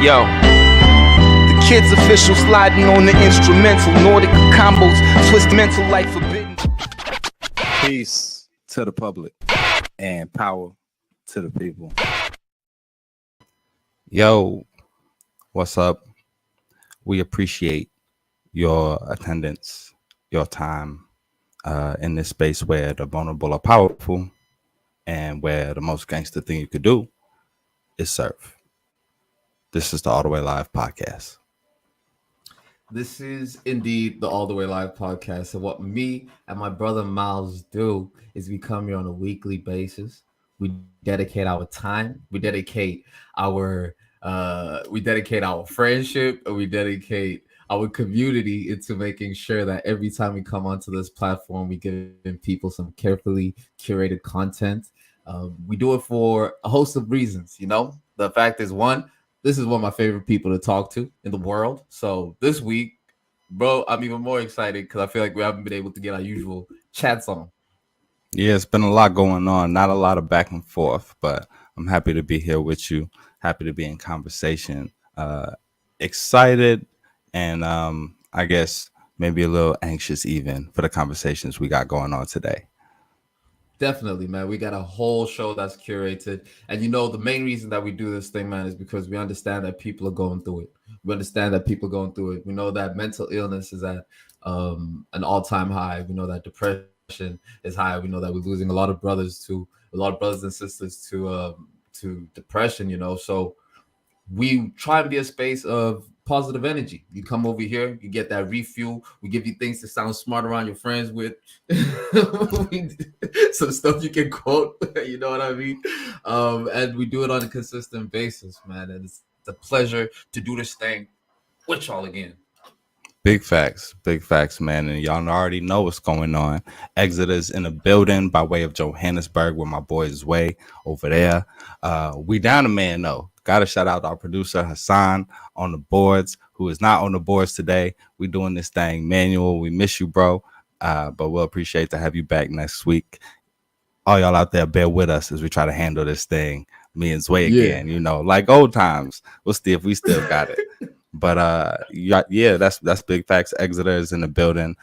Yo, the kids official sliding on the instrumental, Nordic combos, twist mental like forbidden. Peace to the public and power to the people. Yo, what's up? We appreciate your attendance, your time in this space where the vulnerable are powerful and where the most gangster thing you could do is serve. This is the All the Way Live podcast. This is indeed the All the Way Live podcast. And what me and my brother Miles do is we come here on a weekly basis. We dedicate our time. We dedicate our friendship, and we dedicate our community into making sure that every time we come onto this platform, we give people some carefully curated content. We do it for a host of reasons. You know, the fact is, one, this is one of my favorite people to talk to in the world. So this week, bro, I'm even more excited because I feel like we haven't been able to get our usual chats on. Yeah, it's been a lot going on, not a lot of back and forth, but I'm happy to be here with you. Happy to be in conversation. Excited and I guess maybe a little anxious even for the conversations we got going on today. Definitely, man. We got a whole show that's curated. And you know, the main reason that we do this thing, man, is because we understand that people are going through it. We understand that people are going through it. We know that mental illness is at an all-time high. We know that depression is high. We know that we're losing a lot of brothers and sisters to depression, you know. So we try and be a space of positive energy. You come over here, you get that refuel. We give you things to sound smart around your friends with. Some stuff you can quote, you know what I mean? And we do it on a consistent basis, man. And it's a pleasure to do this thing with y'all again. Big facts, man. And y'all already know what's going on. Egot is in the building by way of Johannesburg, where my boy is way over there. We down a man though. Got to shout out our producer Hassan on the boards, who is not on the boards today. We doing this thing manual. We miss you, bro. But we'll appreciate to have you back next week. All y'all out there, bear with us as we try to handle this thing. Me and Zway again, you know, like old times. We'll see if we still got it. But yeah, that's big facts. Exeter is in the building.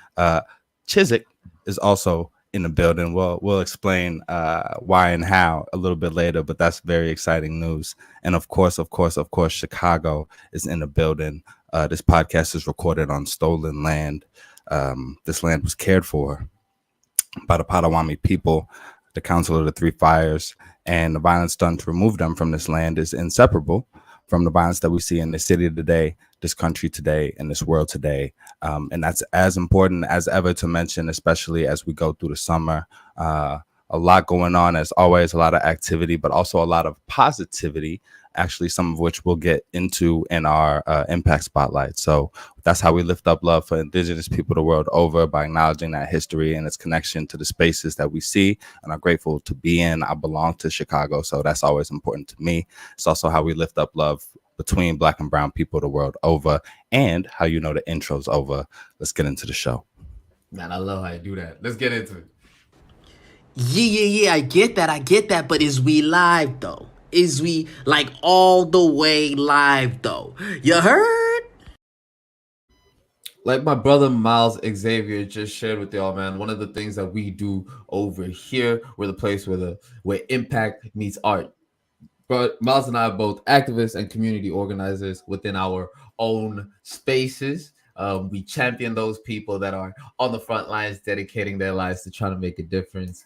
Chiswick is also in the building. We'll explain why and how a little bit later, but that's very exciting news. And of course, Chicago is in the building. This podcast is recorded on stolen land. This land was cared for by the Potawatomi people, the Council of the Three Fires, and the violence done to remove them from this land is inseparable from the violence that we see in this city today, this country today, and this world today. And that's as important as ever to mention, especially as we go through the summer. A lot going on, as always, a lot of activity, but also a lot of positivity, actually, some of which we'll get into in our impact spotlight. So that's how we lift up love for Indigenous people the world over, by acknowledging that history and its connection to the spaces that we see and are grateful to be in. I belong to Chicago, so that's always important to me. It's also how we lift up love between Black and brown people the world over, and how you know the intro's over. Let's get into the show. Man, I love how you do that. Let's get into it. Yeah, I get that, but is we live though? Is we like all the way live though? You heard? Like my brother Miles Xavier just shared with y'all, man, one of the things that we do over here, we're the place where impact meets art. But Miles and I are both activists and community organizers within our own spaces. We champion those people that are on the front lines, dedicating their lives to trying to make a difference.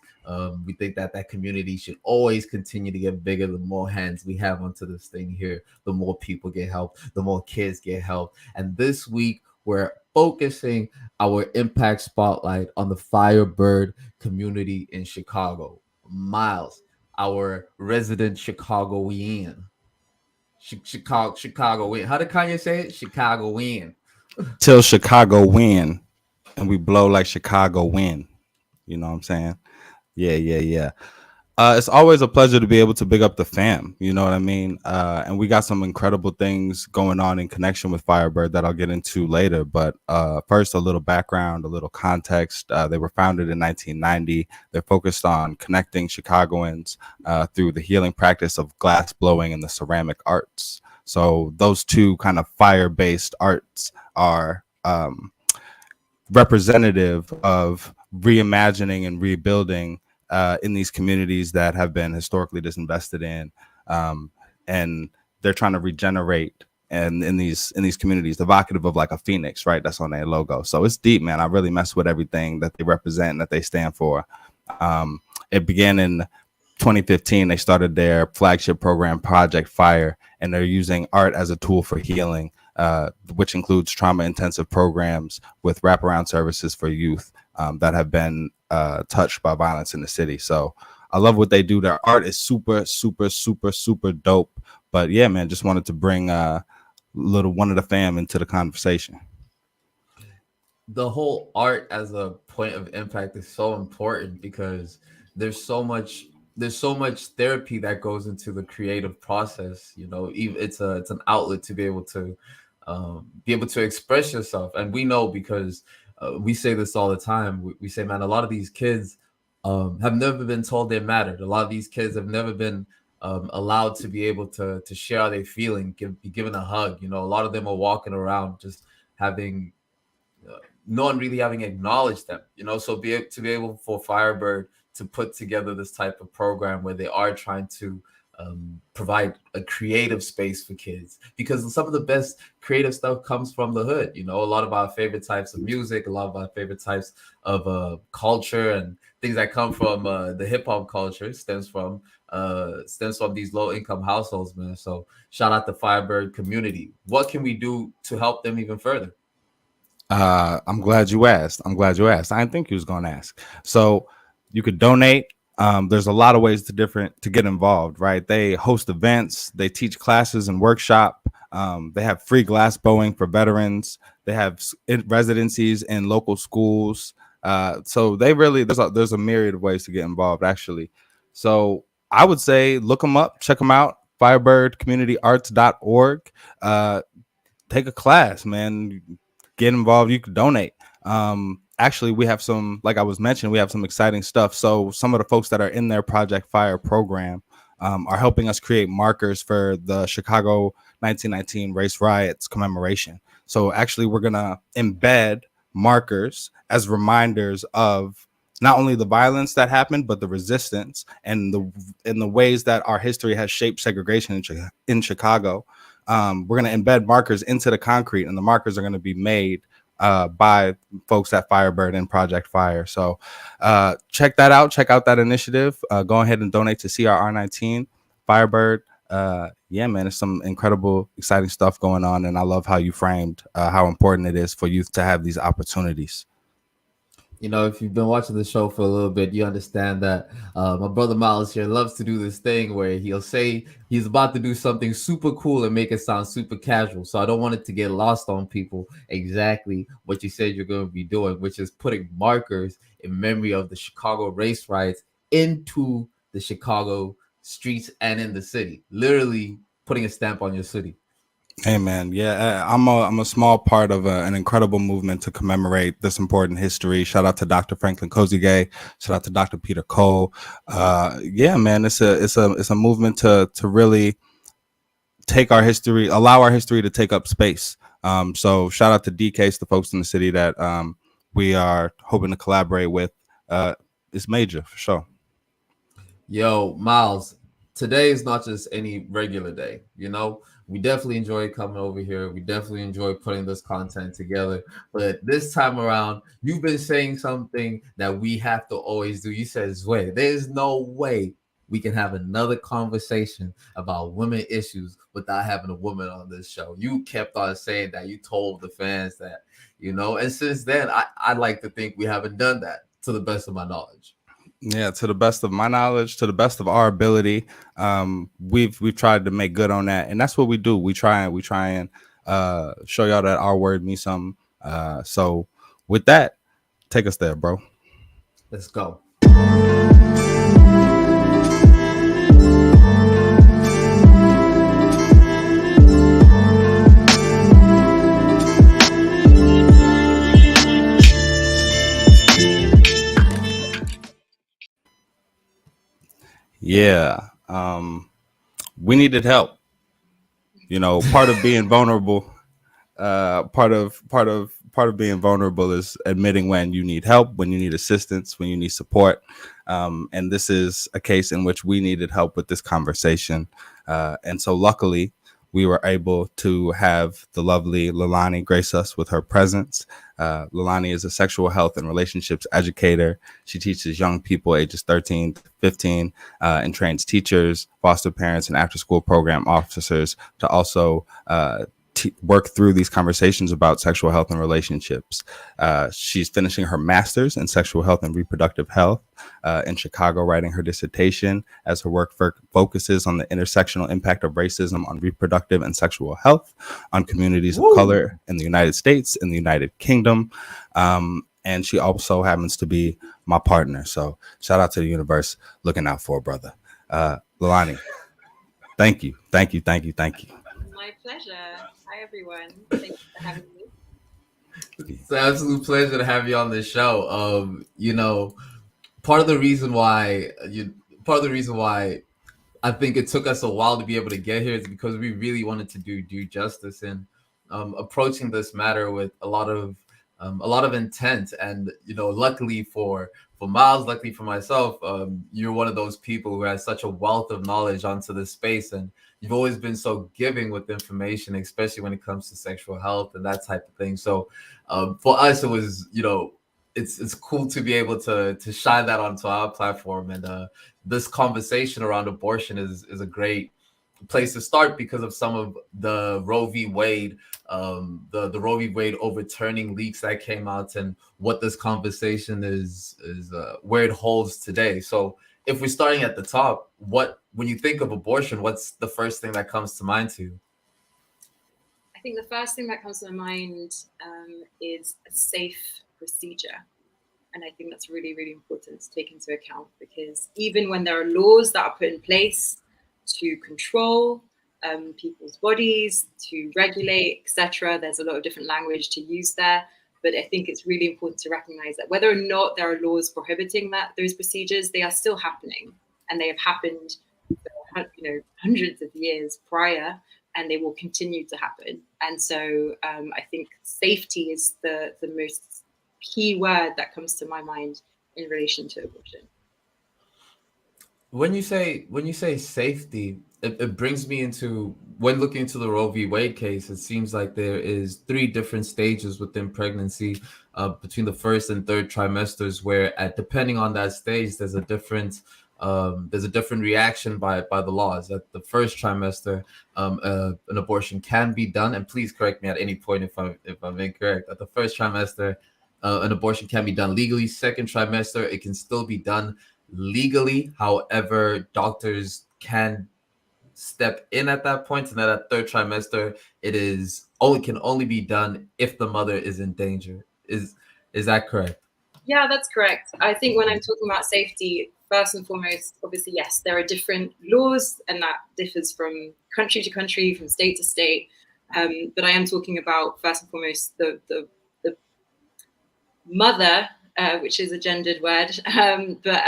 We think that community should always continue to get bigger. The more hands we have onto this thing here, the more people get help, the more kids get help. And this week, we're focusing our impact spotlight on the Firebird community in Chicago. Miles, our resident Chicagoan. Chicagoan. How did Kanye say it? Chicagoan. Till Chicago win, and we blow like Chicago win. You know what I'm saying? Yeah. It's always a pleasure to be able to big up the fam. You know what I mean? And we got some incredible things going on in connection with Firebird that I'll get into later. But first, a little background, a little context. They were founded in 1990. They're focused on connecting Chicagoans through the healing practice of glass blowing and the ceramic arts. So those two kind of fire-based arts are representative of reimagining and rebuilding in these communities that have been historically disinvested in, and they're trying to regenerate. And in these communities, evocative of like a phoenix, right? That's on their logo. So it's deep, man. I really mess with everything that they represent and that they stand for. It began in 2015. They started their flagship program, Project Fire, and they're using art as a tool for healing, which includes trauma-intensive programs with wraparound services for youth that have been touched by violence in the city. So I love what they do. Their art is super, super, super, super dope. But yeah, man, just wanted to bring little one of the fam into the conversation. The whole art as a point of impact is so important because there's so much therapy that goes into the creative process. You know, it's an outlet to be able to express yourself. And we know because we say this all the time. We say, man, a lot of these kids have never been told they mattered. A lot of these kids have never been allowed to be able to share how they feeling, be given a hug. You know, a lot of them are walking around just having no one really having acknowledged them. You know, so to be able for Firebird to put together this type of program where they are trying to provide a creative space for kids, because some of the best creative stuff comes from the hood. You know, a lot of our favorite types of music, a lot of our favorite types of culture and things that come from the hip hop culture stems from these low income households, man. So shout out the Firebird community. What can we do to help them even further? I'm glad you asked. I didn't think you was going to ask. So you could donate. There's a lot of ways to get involved, right? They host events, they teach classes and workshop. They have free glass blowing for veterans. They have residencies in local schools. So they really, there's a myriad of ways to get involved, actually. So I would say look them up, check them out, firebirdcommunityarts.org. Take a class, man. Get involved. You can donate. Actually, we have some, like I was mentioning, we have some exciting stuff. So some of the folks that are in their Project Fire program are helping us create markers for the Chicago 1919 race riots commemoration. So actually, we're going to embed markers as reminders of not only the violence that happened, but the resistance and the ways that our history has shaped segregation in Chicago. We're going to embed markers into the concrete, and the markers are going to be made by folks at Firebird and Project Fire. So check that out. Check out that initiative. Go ahead and donate to CRR19 Firebird. Yeah, man, it's some incredible, exciting stuff going on. And I love how you framed how important it is for youth to have these opportunities. You know, if you've been watching the show for a little bit, you understand that my brother Miles here loves to do this thing where he'll say he's about to do something super cool and make it sound super casual. So I don't want it to get lost on people exactly what you said you're going to be doing, which is putting markers in memory of the Chicago race riots into the Chicago streets and in the city, literally putting a stamp on your city. Hey man, yeah, I'm a small part of an incredible movement to commemorate this important history. Shout out to Dr. Franklin Kozigay. Shout out to Dr. Peter Cole. Yeah, man, it's a movement to really take our history, allow our history to take up space. So shout out to DKs, the folks in the city that we are hoping to collaborate with. It's major for sure. Yo, Miles, today is not just any regular day, you know. We definitely enjoy coming over here. We definitely enjoy putting this content together. But this time around, you've been saying something that we have to always do. You said, Zway, there's no way we can have another conversation about women issues without having a woman on this show. You kept on saying that. You told the fans that, you know. And since then, I'd like to think we haven't done that, to the best of my knowledge. Yeah, to the best of my knowledge, to the best of our ability, we've tried to make good on that, and that's what we do. We try and show y'all that our word means something. So with that, take us there, bro. Let's go. Yeah, we needed help. You know, part of being vulnerable, part of being vulnerable is admitting when you need help, when you need assistance, when you need support. And this is a case in which we needed help with this conversation. And so luckily, we were able to have the lovely Leilani grace us with her presence. Leilani is a sexual health and relationships educator. She teaches young people ages 13 to 15 and trains teachers, foster parents, and after school program officers to also work through these conversations about sexual health and relationships. She's finishing her master's in sexual health and reproductive health in Chicago, writing her dissertation as her work focuses on the intersectional impact of racism on reproductive and sexual health on communities of color in the United States and the United Kingdom. And she also happens to be my partner. So shout out to the universe looking out for a brother. Leilani, thank you. My pleasure. Hi, everyone. Thank you for having me. It's an absolute pleasure to have you on the show. You know, part of the reason why I think it took us a while to be able to get here is because we really wanted to do due justice in approaching this matter with a lot of intent. And you know, luckily for Miles, luckily for myself, you're one of those people who has such a wealth of knowledge onto this space, and you've always been so giving with information, especially when it comes to sexual health and that type of thing. So for us, it was, you know, it's cool to be able to shine that onto our platform. And this conversation around abortion is a great place to start because of some of the Roe v. Wade, the Roe v. Wade overturning leaks that came out, and what this conversation is where it holds today. So if we're starting at the top, when you think of abortion, what's the first thing that comes to mind to you? I think the first thing that comes to my mind is a safe procedure. And I think that's really, really important to take into account, because even when there are laws that are put in place to control people's bodies, to regulate, etc., there's a lot of different language to use there. But I think it's really important to recognize that whether or not there are laws prohibiting those procedures, they are still happening, and they have happened for, hundreds of years prior, and they will continue to happen. And so I think safety is the most key word that comes to my mind in relation to abortion. When you say safety, it brings me into, when looking into the Roe v. Wade case, it seems like there is 3 different stages within pregnancy, between the first and third trimesters, where depending on that stage, there's a different reaction by the laws. At the first trimester, an abortion can be done, and please correct me at any point if I'm incorrect. At the first trimester, an abortion can be done legally. Second trimester, it can still be done legally. However, doctors can step in at that point, and then at third trimester, it can only be done if the mother is in danger. Is that correct? Yeah, that's correct. I think when I'm talking about safety, first and foremost, obviously, yes, there are different laws, and that differs from country to country, from state to state. But I am talking about, first and foremost, the mother, which is a gendered word, but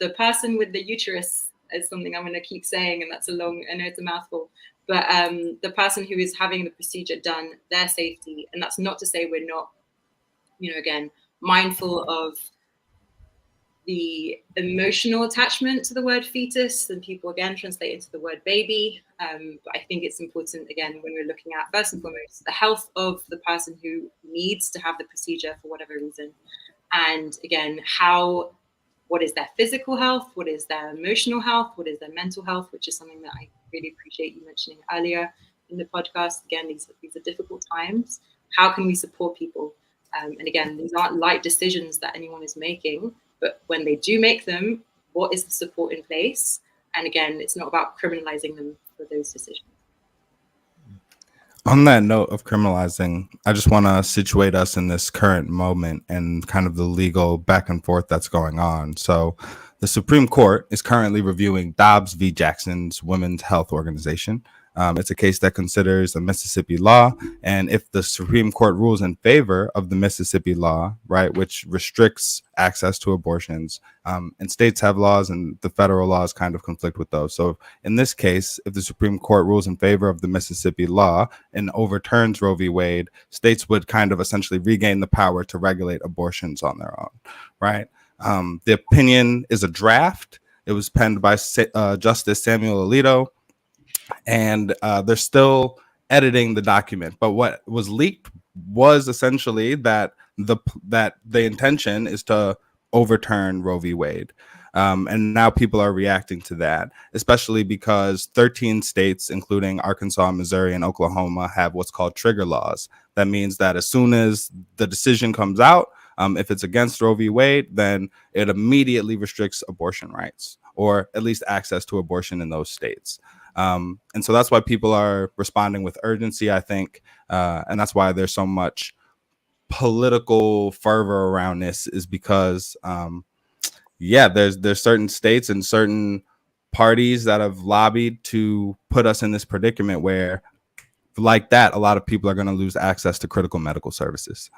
the person with the uterus is something I'm going to keep saying, and that's I know it's a mouthful, but the person who is having the procedure done, their safety. And that's not to say we're not, again, mindful of the emotional attachment to the word fetus, and people again translate into the word baby. But I think it's important, again, when we're looking at, first and foremost, the health of the person who needs to have the procedure for whatever reason. And again, what is their physical health? What is their emotional health? What is their mental health? Which is something that I really appreciate you mentioning earlier in the podcast. Again, these are difficult times. How can we support people? And again, these aren't light decisions that anyone is making, but when they do make them, what is the support in place? And again, it's not about criminalizing them for those decisions. On that note of criminalizing, I just want to situate us in this current moment and kind of the legal back and forth that's going on. So the Supreme Court is currently reviewing Dobbs v. Jackson's Women's Health Organization. It's a case that considers a Mississippi law, and if the Supreme Court rules in favor of the Mississippi law, right, which restricts access to abortions, and states have laws and the federal laws kind of conflict with those. So in this case, if the Supreme Court rules in favor of the Mississippi law and overturns Roe v. Wade, states would kind of essentially regain the power to regulate abortions on their own, right? The opinion is a draft. It was penned by Justice Samuel Alito, and they're still editing the document. But what was leaked was essentially that the intention is to overturn Roe v. Wade. And now people are reacting to that, especially because 13 states, including Arkansas, Missouri, and Oklahoma, have what's called trigger laws. That means that as soon as the decision comes out, if it's against Roe v. Wade, then it immediately restricts abortion rights, or at least access to abortion in those states. And so that's why people are responding with urgency, I think. And that's why there's so much political fervor around this, is because, there's certain states and certain parties that have lobbied to put us in this predicament where, like that, a lot of people are going to lose access to critical medical services.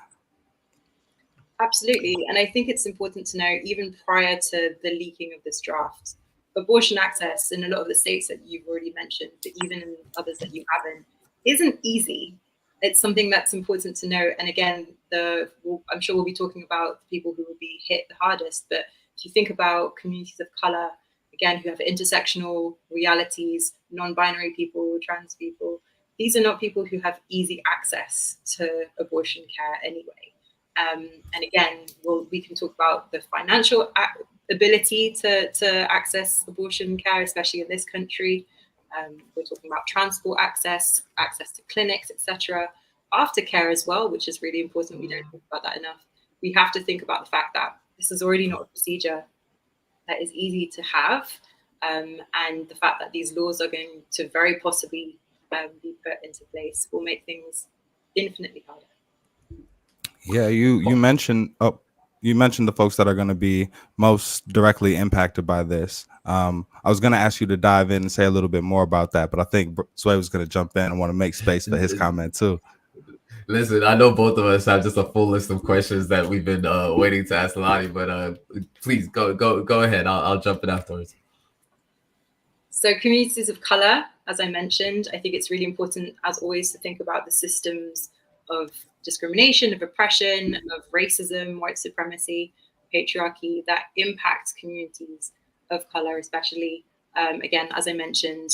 Absolutely. And I think it's important to know, even prior to the leaking of this draft, abortion access in a lot of the states that you've already mentioned, but even in others that you haven't, isn't easy. It's something that's important to know. And again, I'm sure we'll be talking about the people who will be hit the hardest. But if you think about communities of color, again, who have intersectional realities, non-binary people, trans people, these are not people who have easy access to abortion care anyway. And again, we can talk about the financial ability to access abortion care, especially in this country. We're talking about transport access to clinics, etc. Aftercare as well, which is really important. We don't talk about that enough. We have to think about the fact that this is already not a procedure that is easy to have. And the fact that these laws are going to very possibly be put into place will make things infinitely harder. Yeah, you mentioned the folks that are going to be most directly impacted by this. I was going to ask you to dive in and say a little bit more about that, but I think Sway was going to jump in and want to make space for his comment too. Listen, I know both of us have just a full list of questions that we've been waiting to ask Lottie, but please go ahead. I'll jump in afterwards. So communities of color, as I mentioned, I think it's really important, as always, to think about the systems of discrimination, of oppression, of racism, white supremacy, patriarchy that impacts communities of color, especially, again, as I mentioned,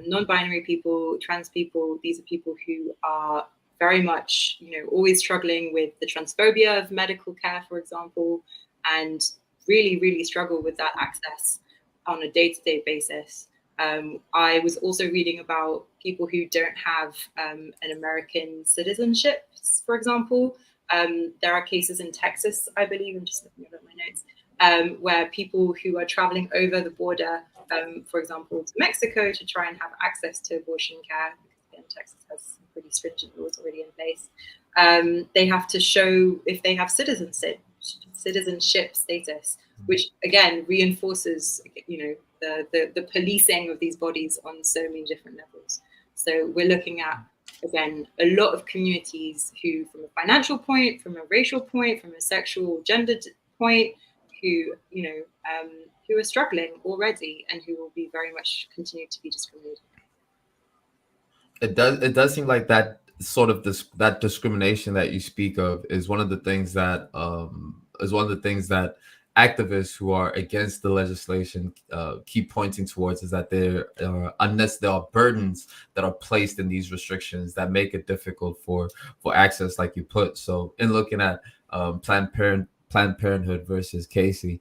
non-binary people, trans people. These are people who are very much, always struggling with the transphobia of medical care, for example, and really, really struggle with that access on a day-to-day basis. I was also reading about people who don't have an American citizenship, for example. There are cases in Texas, I believe, I'm just looking at my notes, where people who are traveling over the border, for example, to Mexico to try and have access to abortion care, because again, Texas has some pretty stringent laws already in place, they have to show if they have citizenship status, which again reinforces, the policing of these bodies on so many different levels. So we're looking at, again, a lot of communities who, from a financial point, from a racial point, from a sexual, gendered point, who are struggling already and who will be very much continue to be discriminated. It does seem like that sort of that discrimination that you speak of is one of the things that activists who are against the legislation keep pointing towards, is that there are burdens that are placed in these restrictions that make it difficult for access, like you put. So in looking at Planned Parenthood versus Casey,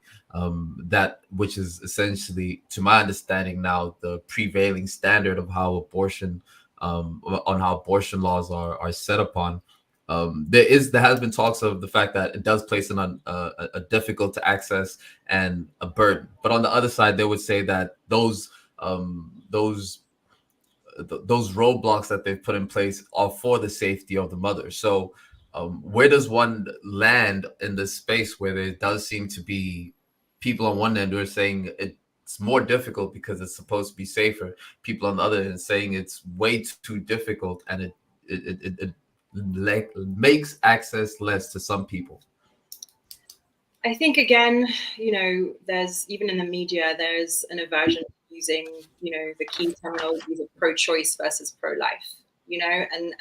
which is essentially, to my understanding now, the prevailing standard of how abortion laws are set upon. There has been talks of the fact that it does place a difficult to access and a burden, but on the other side, they would say that those roadblocks that they've put in place are for the safety of the mother. So where does one land in this space where there does seem to be people on one end who are saying it it's more difficult because it's supposed to be safer. People on the other end saying it's way too difficult, and it makes access less to some people. I think again, there's even in the media, there's an aversion to using, the key terminologies of pro-choice versus pro-life, and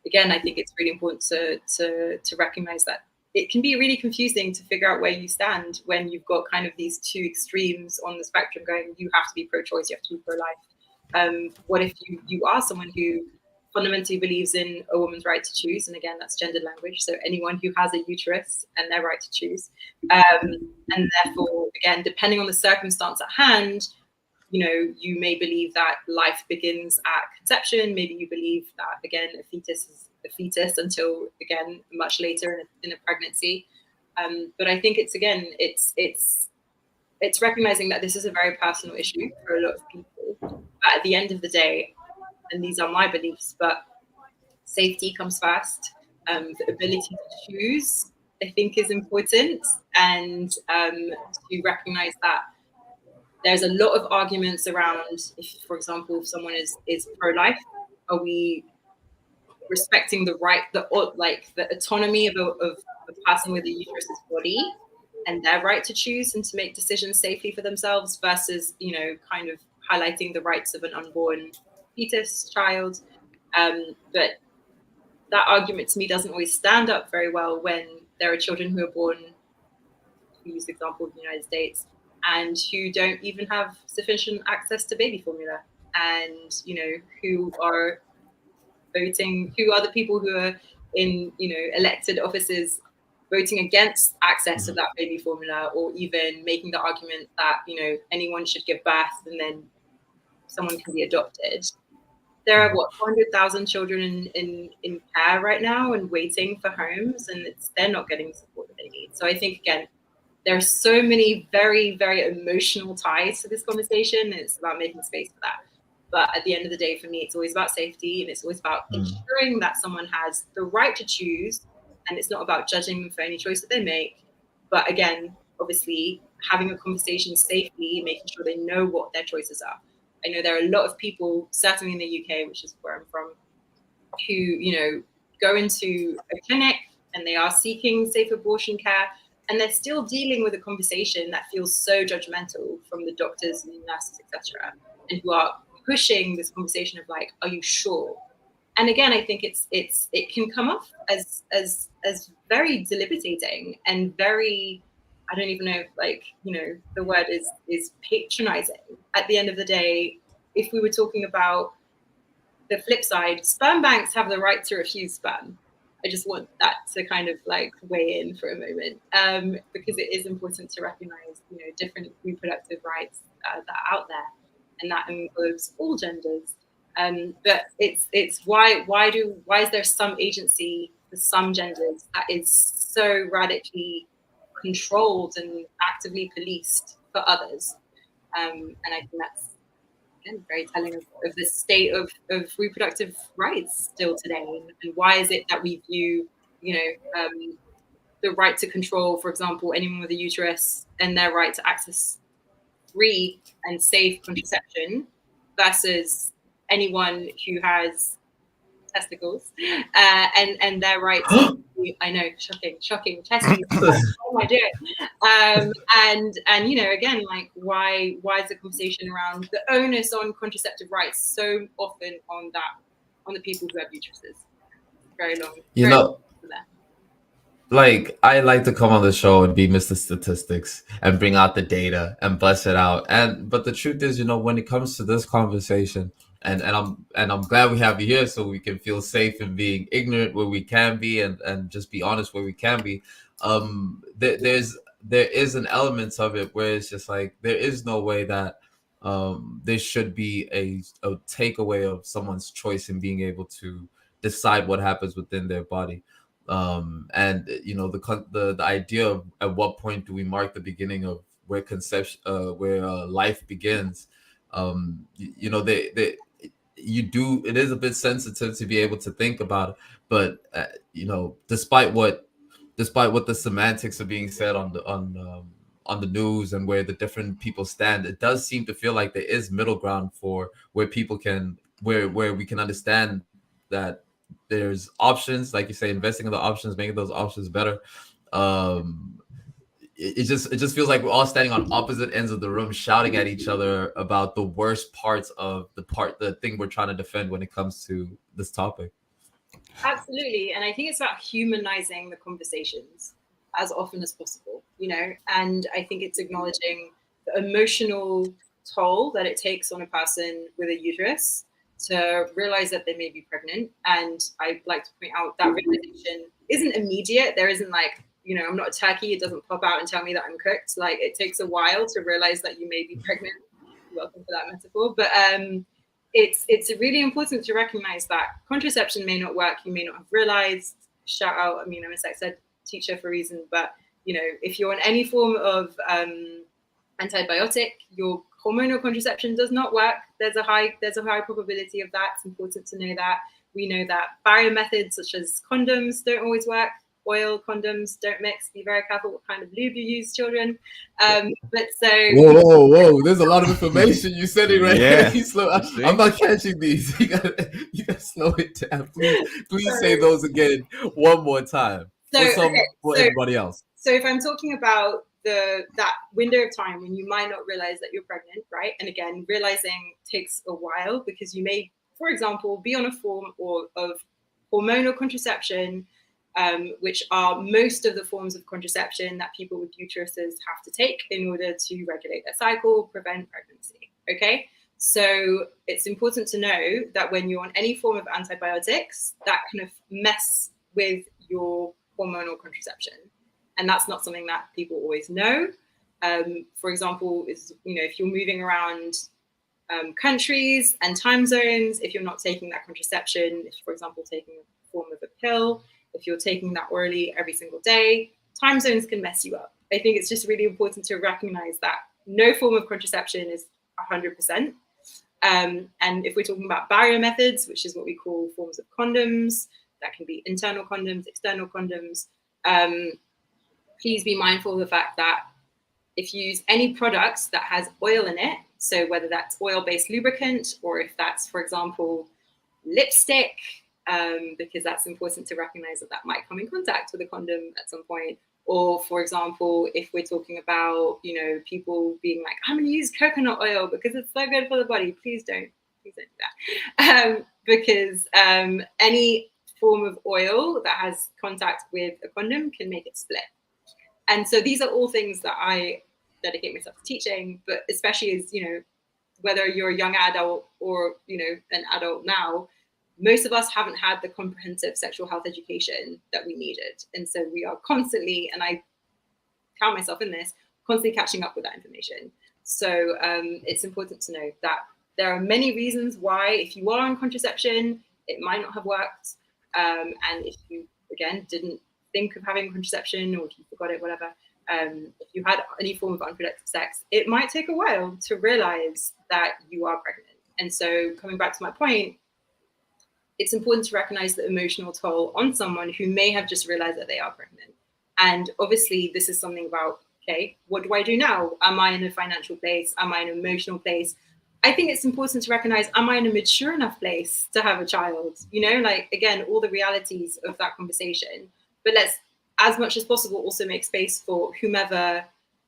again, I think it's really important to recognize that it can be really confusing to figure out where you stand when you've got kind of these two extremes on the spectrum going, you have to be pro-choice, you have to be pro-life. What if you are someone who fundamentally believes in a woman's right to choose? And again, that's gendered language. So anyone who has a uterus and their right to choose. And therefore, again, depending on the circumstance at hand, you may believe that life begins at conception. Maybe you believe that, again, a fetus is a fetus until, again, much later in a pregnancy. But I think it's recognizing that this is a very personal issue for a lot of people. But at the end of the day, and these are my beliefs, but safety comes first. The ability to choose, I think, is important. And to recognize that there's a lot of arguments around, if, for example, if someone is pro-life, are we respecting the right, the autonomy of a person with a uterus's body and their right to choose and to make decisions safely for themselves versus, kind of highlighting the rights of an unborn fetus, child. But that argument to me doesn't always stand up very well when there are children who are born, to use the example of the United States, and who don't even have sufficient access to baby formula, and who are voting, who are the people who are in elected offices voting against access to that baby formula, or even making the argument that anyone should give birth and then someone can be adopted. There are 400,000 children in care right now and waiting for homes, and they're not getting the support that they need. So I think, again, there are so many very, very emotional ties to this conversation, and it's about making space for that. But at the end of the day, for me, it's always about safety, and it's always about ensuring that someone has the right to choose, and it's not about judging them for any choice that they make. But again, obviously, having a conversation safely, making sure they know what their choices are. I know there are a lot of people, certainly in the UK, which is where I'm from, who, go into a clinic and they are seeking safe abortion care, and they're still dealing with a conversation that feels so judgmental from the doctors and the nurses, etc., and who are pushing this conversation of like, are you sure? And again, I think it can come off as very debilitating and very, I don't even know if the word is patronizing. At the end of the day, if we were talking about the flip side, sperm banks have the right to refuse sperm. I just want that to kind of weigh in for a moment, because it is important to recognize, different reproductive rights that are out there, and that includes all genders. But it's why is there some agency for some genders that is so radically controlled and actively policed for others? And I think that's, again, very telling of the state of reproductive rights still today, and why is it that we view the right to control, for example, anyone with a uterus and their right to access free and safe contraception versus anyone who has testicles and their right to, I know, shocking testes. What am I doing? And again, why is the conversation around the onus on contraceptive rights so often on the people who have uteruses? Very long. I like to come on the show and be Mr. Statistics and bring out the data and bust it out. But the truth is, when it comes to this conversation, and I'm glad we have you here so we can feel safe in being ignorant where we can be and just be honest where we can be. There is an element of it where it's just there is no way that there should be a takeaway of someone's choice in being able to decide what happens within their body. And the idea of at what point do we mark the beginning of where conception, where life begins? It is a bit sensitive to be able to think about it, but despite what the semantics are being said on on the news and where the different people stand, it does seem to feel like there is middle ground for where people can where we can understand that there's options, like you say, investing in the options, making those options better. It just feels like we're all standing on opposite ends of the room, shouting at each other about the worst parts of the thing we're trying to defend when it comes to this topic. Absolutely. And I think it's about humanizing the conversations as often as possible, you know, and I think it's acknowledging the emotional toll that it takes on a person with a uterus to realize that they may be pregnant. And I'd like to point out that realization isn't immediate. There isn't like, you know, I'm not a turkey. It doesn't pop out and tell me that I'm cooked. Like, it takes a while to realize that you may be pregnant. Welcome for that metaphor. But it's really important to recognize that contraception may not work. You may not have realized. Shout out, I mean, I'm a sex ed teacher for a reason, but you know, if you're on any form of antibiotic, your hormonal contraception does not work. There's a high probability of that. It's important to know that. We know that barrier methods such as condoms don't always work. Oil condoms don't mix. Be very careful what kind of lube you use, children. But so whoa! There's a lot of information you said it right. Yeah. I'm not catching these. You gotta slow it down. Please say those again one more time for everybody else. So if I'm talking about that window of time when you might not realize that you're pregnant, right? And again, realizing takes a while because you may, for example, be on a form of hormonal contraception, which are most of the forms of contraception that people with uteruses have to take in order to regulate their cycle, prevent pregnancy. Okay, so it's important to know that when you're on any form of antibiotics, that kind of mess with your hormonal contraception, and that's not something that people always know. For example, if you're moving around countries and time zones, if you're not taking that contraception, if, for example, taking a form of a pill, if you're taking that orally every single day, time zones can mess you up. I think it's just really important to recognize that no form of contraception is 100%. And if we're talking about barrier methods, which is what we call forms of condoms, that can be internal condoms, external condoms, please be mindful of the fact that if you use any products that has oil in it, so whether that's oil-based lubricant or if that's, for example, lipstick, because that's important to recognize that might come in contact with a condom at some point. Or, for example, if we're talking about, you know, people being like, I'm going to use coconut oil because it's so good for the body. Please don't do that. Because any form of oil that has contact with a condom can make it split. And so these are all things that I dedicate myself to teaching, but especially as, you know, whether you're a young adult or, you know, an adult now, most of us haven't had the comprehensive sexual health education that we needed. And so we are constantly, and I count myself in this, constantly catching up with that information. So it's important to know that there are many reasons why, if you are on contraception, it might not have worked. And if you, again, didn't think of having contraception, or if you forgot it, whatever, if you had any form of unprotected sex, it might take a while to realize that you are pregnant. And so coming back to my point, it's important to recognize the emotional toll on someone who may have just realized that they are pregnant. And obviously this is something about, okay, what do I do now? Am I in a financial place? Am I in an emotional place? I think it's important to recognize, am I in a mature enough place to have a child? You know, like, again, all the realities of that conversation. But let's, as much as possible, also make space for whomever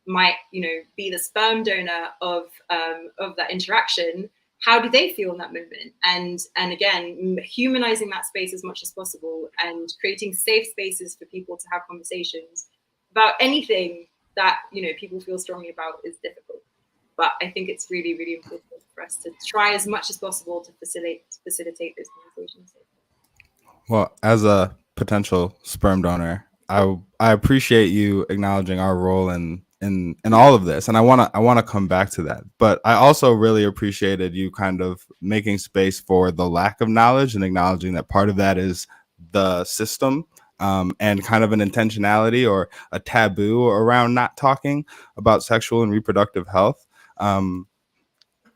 might, you know, be the sperm donor of that interaction. How do they feel in that moment? And again, humanizing that space as much as possible and creating safe spaces for people to have conversations about anything that, you know, people feel strongly about is difficult. But I think it's really, really important for us to try as much as possible to facilitate those conversations. Well, as a potential sperm donor, I appreciate you acknowledging our role in all of this, and I want to come back to that. But I also really appreciated you kind of making space for the lack of knowledge and acknowledging that part of that is the system, and kind of an intentionality or a taboo around not talking about sexual and reproductive health.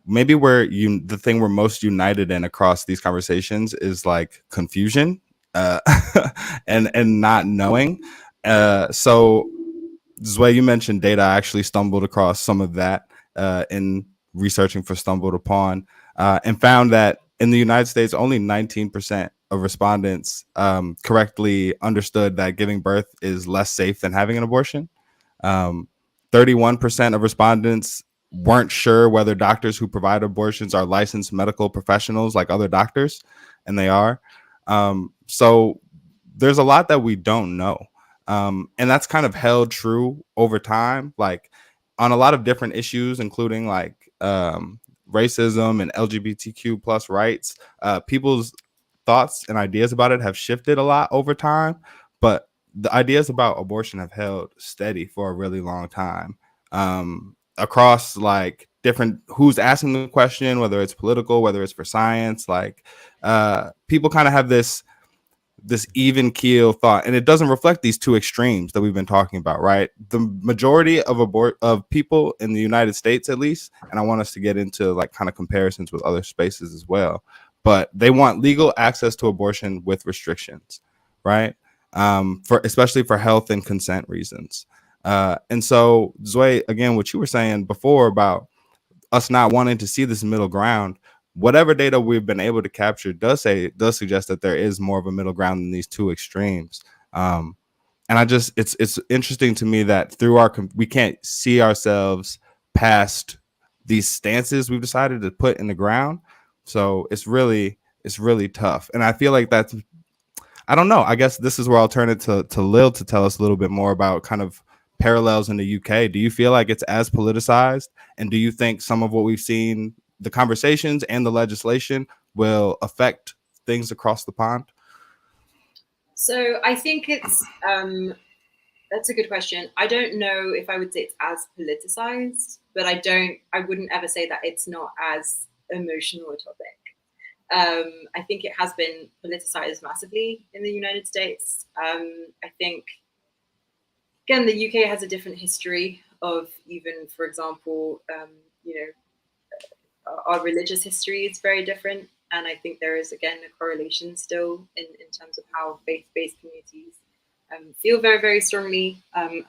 Maybe the thing we're most united in across these conversations is like confusion, and not knowing. So Zway, you mentioned data. I actually stumbled across some of that in researching for Stumbled Upon, and found that in the United States, only 19% of respondents correctly understood that giving birth is less safe than having an abortion. 31% of respondents weren't sure whether doctors who provide abortions are licensed medical professionals like other doctors, and they are. So there's a lot that we don't know. And that's kind of held true over time, like on a lot of different issues, including like racism and LGBTQ plus rights. People's thoughts and ideas about it have shifted a lot over time, but the ideas about abortion have held steady for a really long time. Across like different who's asking the question, whether it's political, whether it's for science, like people kind of have this even keel thought, and it doesn't reflect these two extremes that we've been talking about, right? The majority of people in the United States, at least, and I want us to get into like kind of comparisons with other spaces as well, but they want legal access to abortion with restrictions, right? For especially for health and consent reasons. And so, Zoe, again, what you were saying before about us not wanting to see this middle ground, whatever data we've been able to capture does suggest that there is more of a middle ground than these two extremes. And it's interesting to me that we can't see ourselves past these stances we've decided to put in the ground. So it's really tough. And I feel like I don't know. I guess this is where I'll turn it to Lil to tell us a little bit more about kind of parallels in the UK. Do you feel like it's as politicized? And do you think some of what we've seen, the conversations and the legislation, will affect things across the pond? So I think that's a good question. I don't know if I would say it's as politicized, but I wouldn't ever say that it's not as emotional a topic. I think it has been politicized massively in the United States. I think, again, the UK has a different history of even, for example, our religious history is very different. And I think there is, again, a correlation still in terms of how faith-based communities feel very, very strongly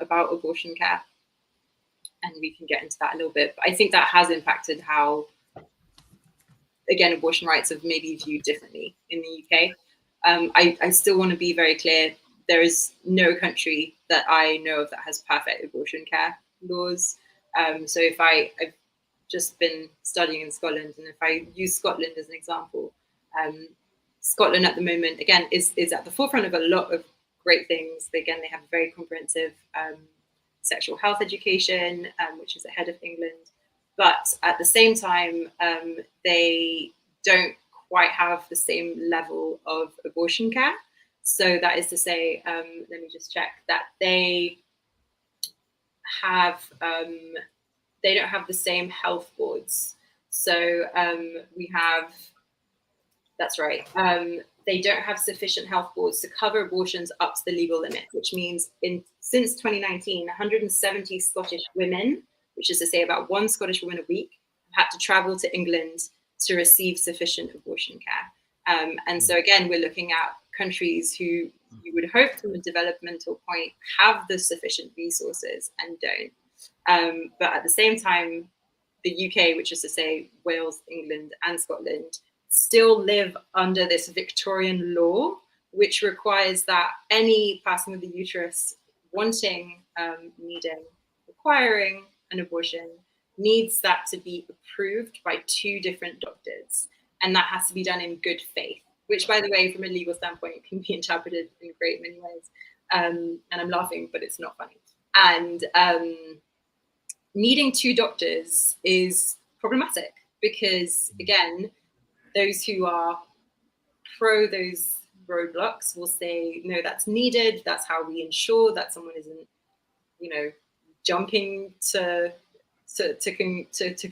about abortion care. And we can get into that a little bit. But I think that has impacted how, again, abortion rights have maybe viewed differently in the UK. I still want to be very clear. There is no country that I know of that has perfect abortion care laws. So I've just been studying in Scotland, and if I use Scotland as an example, Scotland at the moment, again, is at the forefront of a lot of great things. They have a very comprehensive sexual health education, which is ahead of England. But at the same time, they don't quite have the same level of abortion care. So that is to say, let me just check, that they don't have the same health boards. So that's right. They don't have sufficient health boards to cover abortions up to the legal limit, which means since 2019, 170 Scottish women, which is to say about one Scottish woman a week, have had to travel to England to receive sufficient abortion care. And so again, we're looking at countries who you would hope from a developmental point have the sufficient resources and don't. But at the same time, the UK, which is to say Wales, England, and Scotland, still live under this Victorian law, which requires that any person with a uterus wanting, needing, requiring an abortion needs that to be approved by 2 different doctors. And that has to be done in good faith, which, by the way, from a legal standpoint, can be interpreted in a great many ways. And I'm laughing, but it's not funny. And needing 2 doctors is problematic because, again, those who are pro those roadblocks will say, no, that's needed. That's how we ensure that someone isn't, jumping to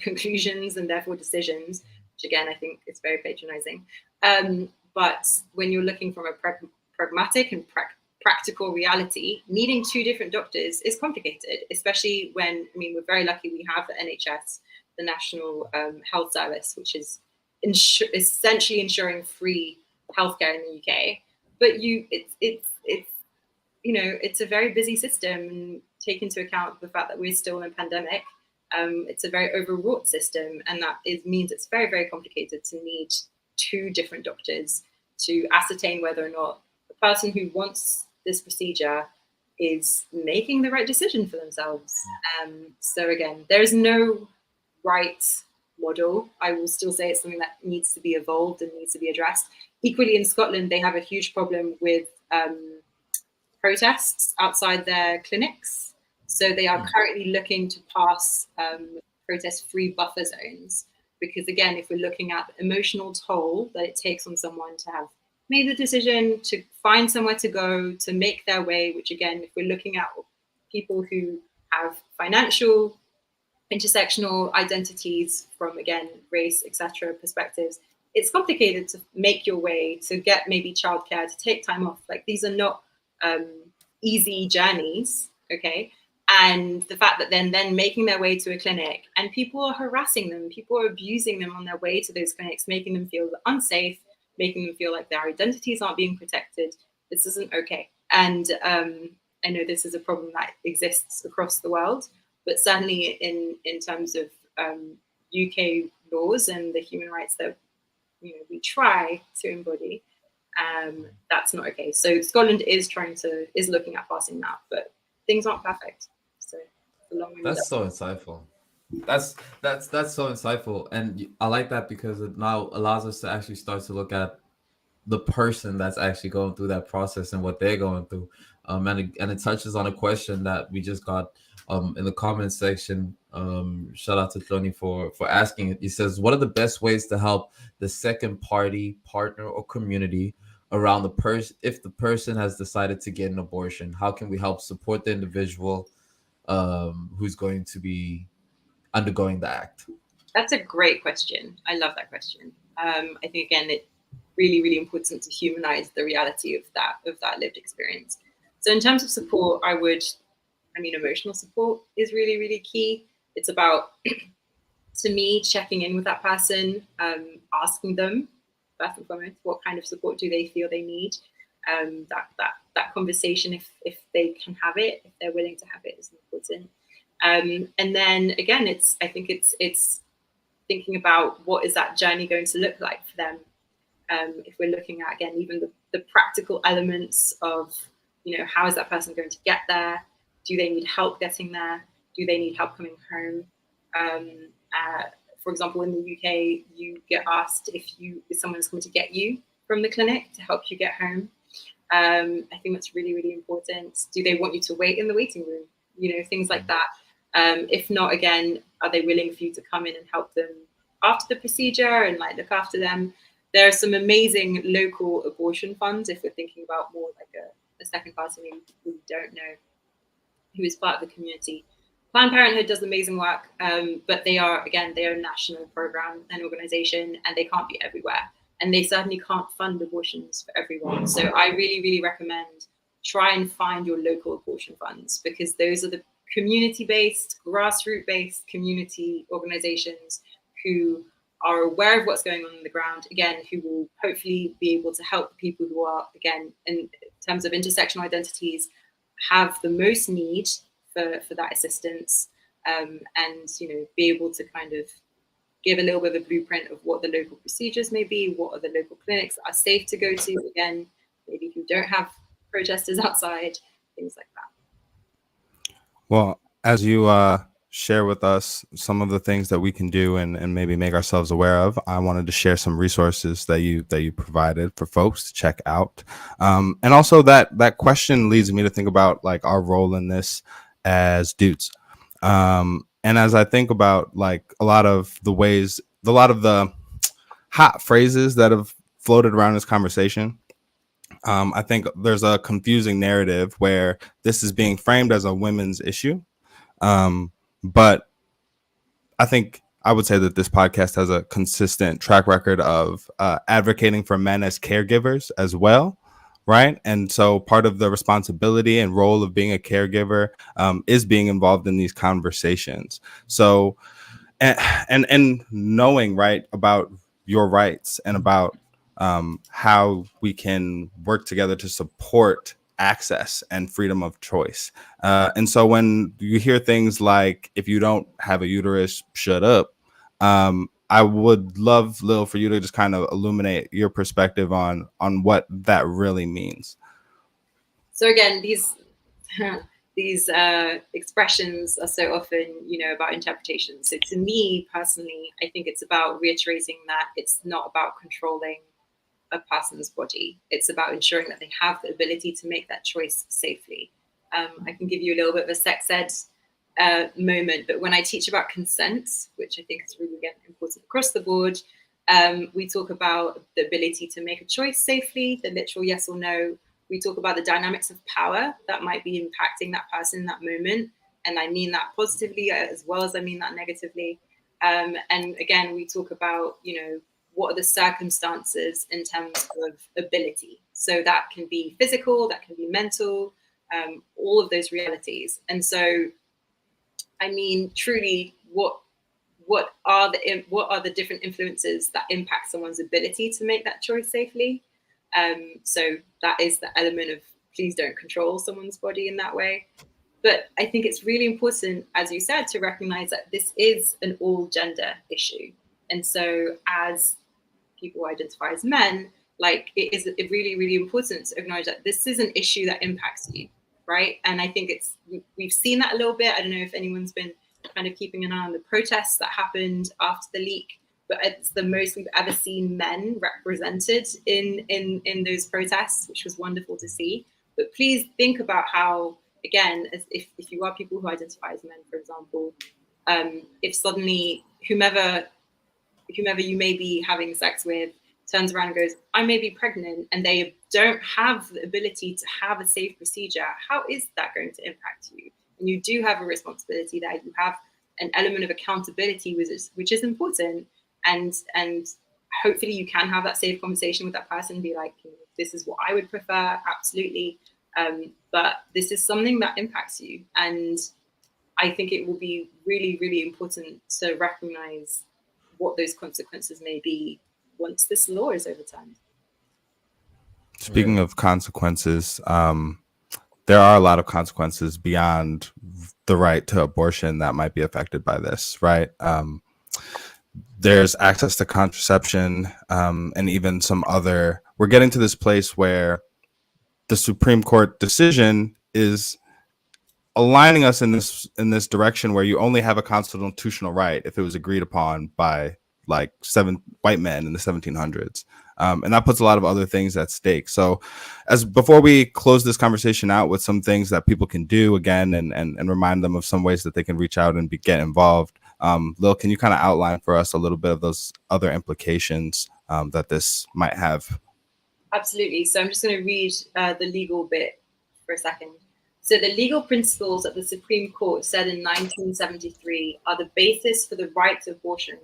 conclusions and therefore decisions, which again, I think is very patronizing. But when you're looking from a pragmatic and practical reality, needing 2 different doctors is complicated, especially when, we're very lucky we have the NHS, the National Health Service, which is essentially ensuring free healthcare in the UK. But it's a very busy system. And take into account the fact that we're still in a pandemic. It's a very overwrought system, and that means it's very, very complicated to need 2 different doctors to ascertain whether or not the person who wants this procedure is making the right decision for themselves. So again, there's no right model. I will still say it's something that needs to be evolved and needs to be addressed. Equally, in Scotland, they have a huge problem with protests outside their clinics. So they are currently looking to pass protest-free buffer zones, because again, if we're looking at the emotional toll that it takes on someone to have made the decision to find somewhere to go, to make their way, which again, if we're looking at people who have financial, intersectional identities from, again, race, etc. perspectives, it's complicated to make your way, to get maybe childcare, to take time off. Like, these are not easy journeys, okay? And the fact that then making their way to a clinic and people are harassing them, people are abusing them on their way to those clinics, making them feel unsafe, making them feel like their identities aren't being protected. This isn't okay. And I know this is a problem that exists across the world, but certainly in terms of UK laws and the human rights that we try to embody, that's not okay. So Scotland is looking at passing that, but things aren't perfect. So that's so insightful. That's so insightful, and I like that because it now allows us to actually start to look at the person that's actually going through that process and what they're going through. And it touches on a question that we just got in the comments section. Shout out to Tony for asking it. He says, what are the best ways to help the second party, partner, or community around the person if the person has decided to get an abortion? How can we help support the individual who's going to be undergoing the act? That's a great question. I love that question. I think, again, it's really, really important to humanize the reality of that lived experience. So in terms of support, emotional support is really, really key. It's about, to me, checking in with that person, asking them, first and foremost, what kind of support do they feel they need? That conversation, if they can have it, if they're willing to have it, is important. And then again, I think it's thinking about what is that journey going to look like for them. If we're looking at, again, even the practical elements of, how is that person going to get there? Do they need help getting there? Do they need help coming home? For example, in the UK, you get asked if someone's coming to get you from the clinic to help you get home. I think that's really, really important. Do they want you to wait in the waiting room? Things like that. If not, again, are they willing for you to come in and help them after the procedure and look after them? There are some amazing local abortion funds if we're thinking about more like a second party, maybe people who don't know, who is part of the community. Planned Parenthood does amazing work, but they are a national program and organization, and they can't be everywhere. And they certainly can't fund abortions for everyone. So I really, really recommend try and find your local abortion funds, because those are the community-based, grassroots-based community organizations who are aware of what's going on the ground, again, who will hopefully be able to help people who are, again, in terms of intersectional identities, have the most need for that assistance, and be able to kind of give a little bit of a blueprint of what the local procedures may be, what are the local clinics that are safe to go to, again, maybe who don't have protesters outside, things like that. Well, as you share with us some of the things that we can do and maybe make ourselves aware of, I wanted to share some resources that you provided for folks to check out. And also that question leads me to think about our role in this as dudes. And as I think about a lot of the hot phrases that have floated around this conversation, I think there's a confusing narrative where this is being framed as a women's issue. But I think I would say that this podcast has a consistent track record of advocating for men as caregivers as well, right? And so part of the responsibility and role of being a caregiver is being involved in these conversations. So, and knowing, right, about your rights and about how we can work together to support access and freedom of choice. And so when you hear things like, if you don't have a uterus, shut up. I would love, Lil, for you to just kind of illuminate your perspective on what that really means. So again, these these expressions are so often, about interpretation. So to me personally, I think it's about reiterating that it's not about controlling a person's body. It's about ensuring that they have the ability to make that choice safely. I can give you a little bit of a sex ed moment, but when I teach about consent, which I think is really, again, important across the board, we talk about the ability to make a choice safely, the literal yes or no. We talk about the dynamics of power that might be impacting that person in that moment. And I mean that positively as well as I mean that negatively. And again, we talk about, what are the circumstances in terms of ability? So that can be physical, that can be mental, all of those realities. And so, I mean, truly, what are the different influences that impact someone's ability to make that choice safely? So that is the element of please don't control someone's body in that way. But I think it's really important, as you said, to recognize that this is an all gender issue. And so as people who identify as men, like it is really, really important to acknowledge that this is an issue that impacts you, right? And I think we've seen that a little bit. I don't know if anyone's been kind of keeping an eye on the protests that happened after the leak, but it's the most we've ever seen men represented in those protests, which was wonderful to see. But please think about how, again, if you are people who identify as men, for example, if suddenly whomever you may be having sex with turns around and goes, I may be pregnant, and they don't have the ability to have a safe procedure, how is that going to impact you? And you do have a responsibility there. You have an element of accountability, which is important. And hopefully you can have that safe conversation with that person, be like, this is what I would prefer, absolutely. But this is something that impacts you. And I think it will be really, really important to recognize what those consequences may be once this law is overturned. Speaking of consequences, there are a lot of consequences beyond the right to abortion that might be affected by this, right? There's access to contraception, and even some other. We're getting to this place where the Supreme Court decision is aligning us in this direction where you only have a constitutional right if it was agreed upon by like 7 white men in the 1700s. And that puts a lot of other things at stake. So before we close this conversation out with some things that people can do again and remind them of some ways that they can reach out and get involved, Lil, can you kind of outline for us a little bit of those other implications that this might have? Absolutely. So I'm just going to read the legal bit for a second. So the legal principles that the Supreme Court said in 1973 are the basis for the right to abortion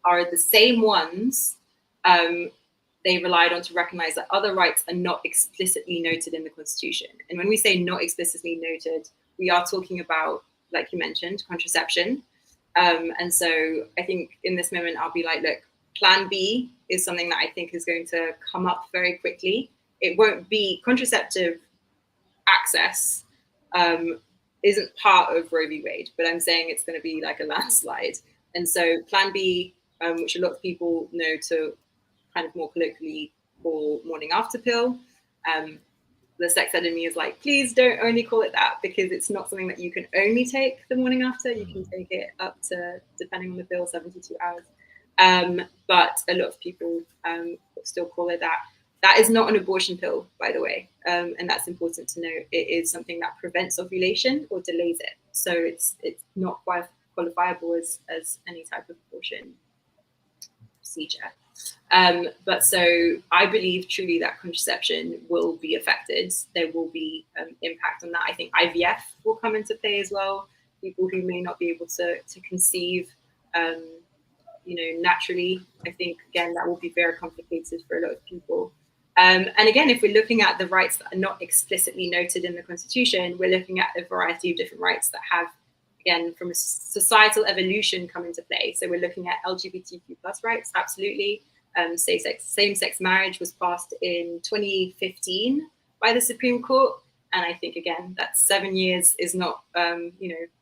are the same ones they relied on to recognize that other rights are not explicitly noted in the Constitution. And when we say not explicitly noted, we are talking about, like you mentioned, contraception. And so I think in this moment, I'll be like, look, Plan B is something that I think is going to come up very quickly. It won't be contraceptive access isn't part of Roe v. Wade, but I'm saying it's going to be like a landslide. And so Plan B, which a lot of people know to kind of more colloquially call morning after pill, the sex ed in me is like, please don't only call it that, because it's not something that you can only take the morning after. You can take it up to, depending on the pill, 72 hours. But a lot of people still call it that. That is not an abortion pill, by the way, and that's important to know. It is something that prevents ovulation or delays it, so it's not qualifiable as any type of abortion procedure. But so I believe truly that contraception will be affected. There will be impact on that. I think IVF will come into play as well. People who may not be able to conceive, naturally. I think again that will be very complicated for a lot of people. And again, if we're looking at the rights that are not explicitly noted in the Constitution, we're looking at a variety of different rights that have, again, from a societal evolution come into play. So we're looking at LGBTQ plus rights, absolutely. Same-sex marriage was passed in 2015 by the Supreme Court. And I think, again, that 7 years is not,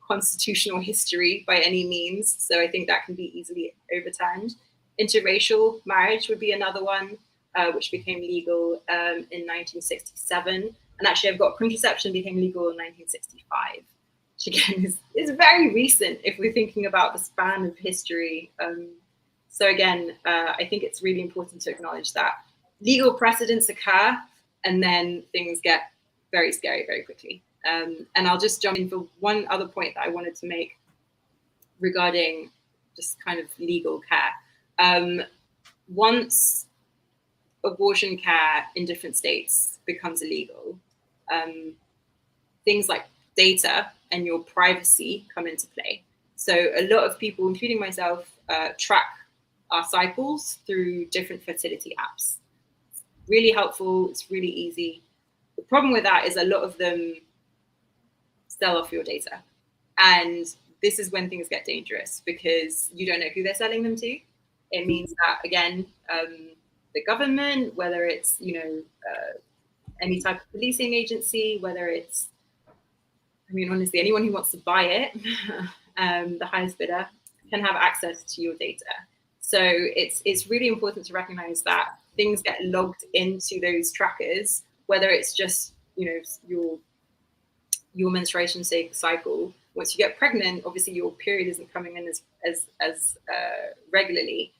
constitutional history by any means. So I think that can be easily overturned. Interracial marriage would be another one, which became legal in 1967. And actually, I've got contraception became legal in 1965, which again is very recent if we're thinking about the span of history. So again, I think it's really important to acknowledge that legal precedents occur and then things get very scary very quickly. And I'll just jump in for one other point that I wanted to make regarding just kind of legal care. Once abortion care in different states becomes illegal, things like data and your privacy come into play. So a lot of people, including myself, track our cycles through different fertility apps. Really helpful, it's really easy. The problem with that is a lot of them sell off your data. And this is when things get dangerous because you don't know who they're selling them to. It means that, again, the government, whether it's, any type of policing agency, whether it's, honestly, anyone who wants to buy it, the highest bidder, can have access to your data. So it's really important to recognize that things get logged into those trackers, whether it's just, your menstruation cycle. Once you get pregnant, obviously your period isn't coming in as regularly,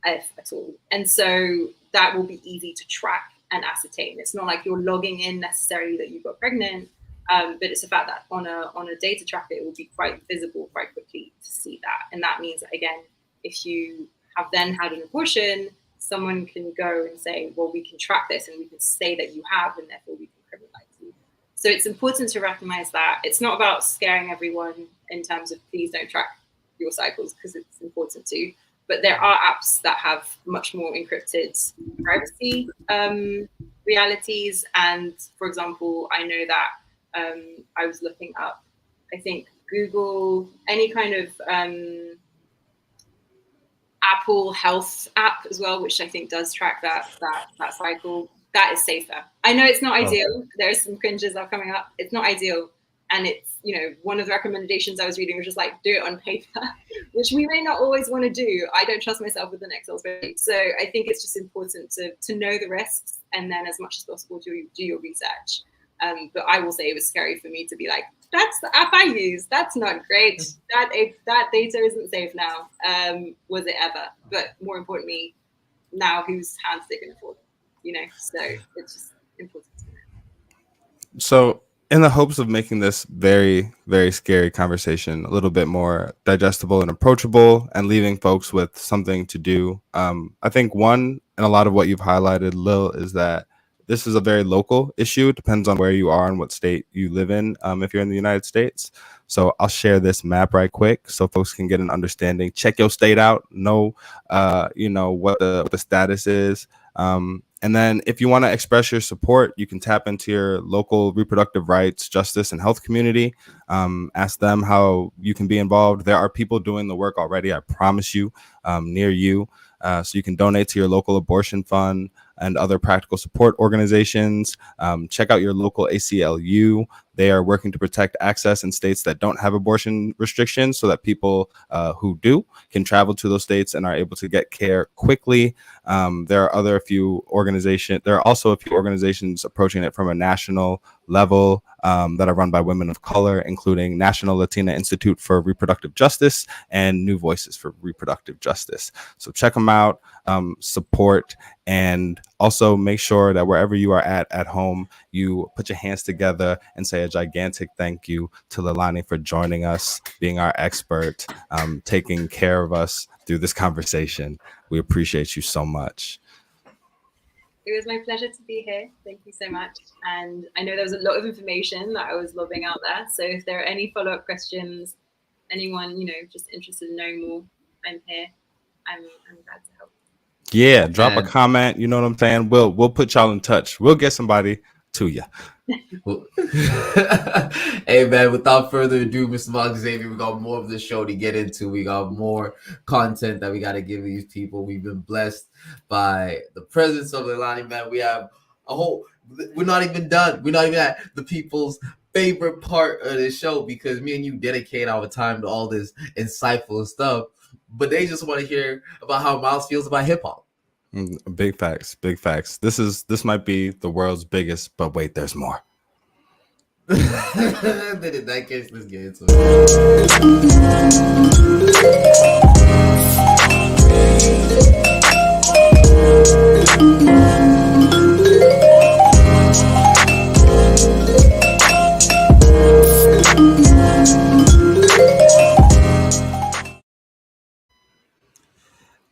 if at all. And so that will be easy to track and ascertain. It's not like you're logging in necessarily that you got pregnant, but it's the fact that on a data tracker, it will be quite visible quite quickly to see that. And that means that, again, if you have then had an abortion, someone can go and say, well, we can track this and we can say that you have, and therefore we can criminalize you. So it's important to recognize that it's not about scaring everyone in terms of please don't track your cycles, because it's important to. But there are apps that have much more encrypted privacy realities. And for example, I know that I was looking up, I think Google, any kind of Apple Health app as well, which I think does track that cycle. That is safer. I know it's not ideal. There's some cringes that are coming up. It's not ideal. And it's, one of the recommendations I was reading was just like, do it on paper, which we may not always want to do. I don't trust myself with an Excel spreadsheet. So I think it's just important to know the risks and then as much as possible do your research. But I will say it was scary for me to be like, that's the app I use. That's not great. That data isn't safe now. Was it ever? But more importantly, now whose hands they can afford? So it's just important to know. So in the hopes of making this very, very scary conversation a little bit more digestible and approachable and leaving folks with something to do, I think one, and a lot of what you've highlighted, Lil, is that this is a very local issue. It depends on where you are and what state you live in, if you're in the United States. So I'll share this map right quick so folks can get an understanding. Check your state out, know what the status is. And then if you want to express your support, you can tap into your local reproductive rights, justice, and health community. Ask them how you can be involved. There are people doing the work already, I promise you, near you. So you can donate to your local abortion fund and other practical support organizations. Check out your local ACLU. They are working to protect access in states that don't have abortion restrictions so that people who do can travel to those states and are able to get care quickly. There are also a few organizations approaching it from a national level that are run by women of color, including National Latina Institute for Reproductive Justice and New Voices for Reproductive Justice. So check them out, support, and also make sure that wherever you are at home, you put your hands together and say a gigantic thank you to Leilani for joining us, being our expert, taking care of us through this conversation. We appreciate you so much. It was my pleasure to be here. Thank you so much. And I know there was a lot of information that I was lobbing out there. So if there are any follow-up questions, anyone, just interested in knowing more, I'm here. I'm glad to help. Yeah, drop a comment. You know what I'm saying? We'll put y'all in touch. We'll get somebody to you. Hey man, without further ado, Mr. Mark Xavier, we got more of the show to get into. We got more content that we got to give these people. We've been blessed by the presence of Leilani, man. We have a whole we're not even done. We're not even at the people's favorite part of this show, because me and you dedicate our time to all this insightful stuff, but they just want to hear about how Miles feels about hip hop. Big facts, big facts. This might be the world's biggest, but wait, there's more. Then in that case, let's get into it.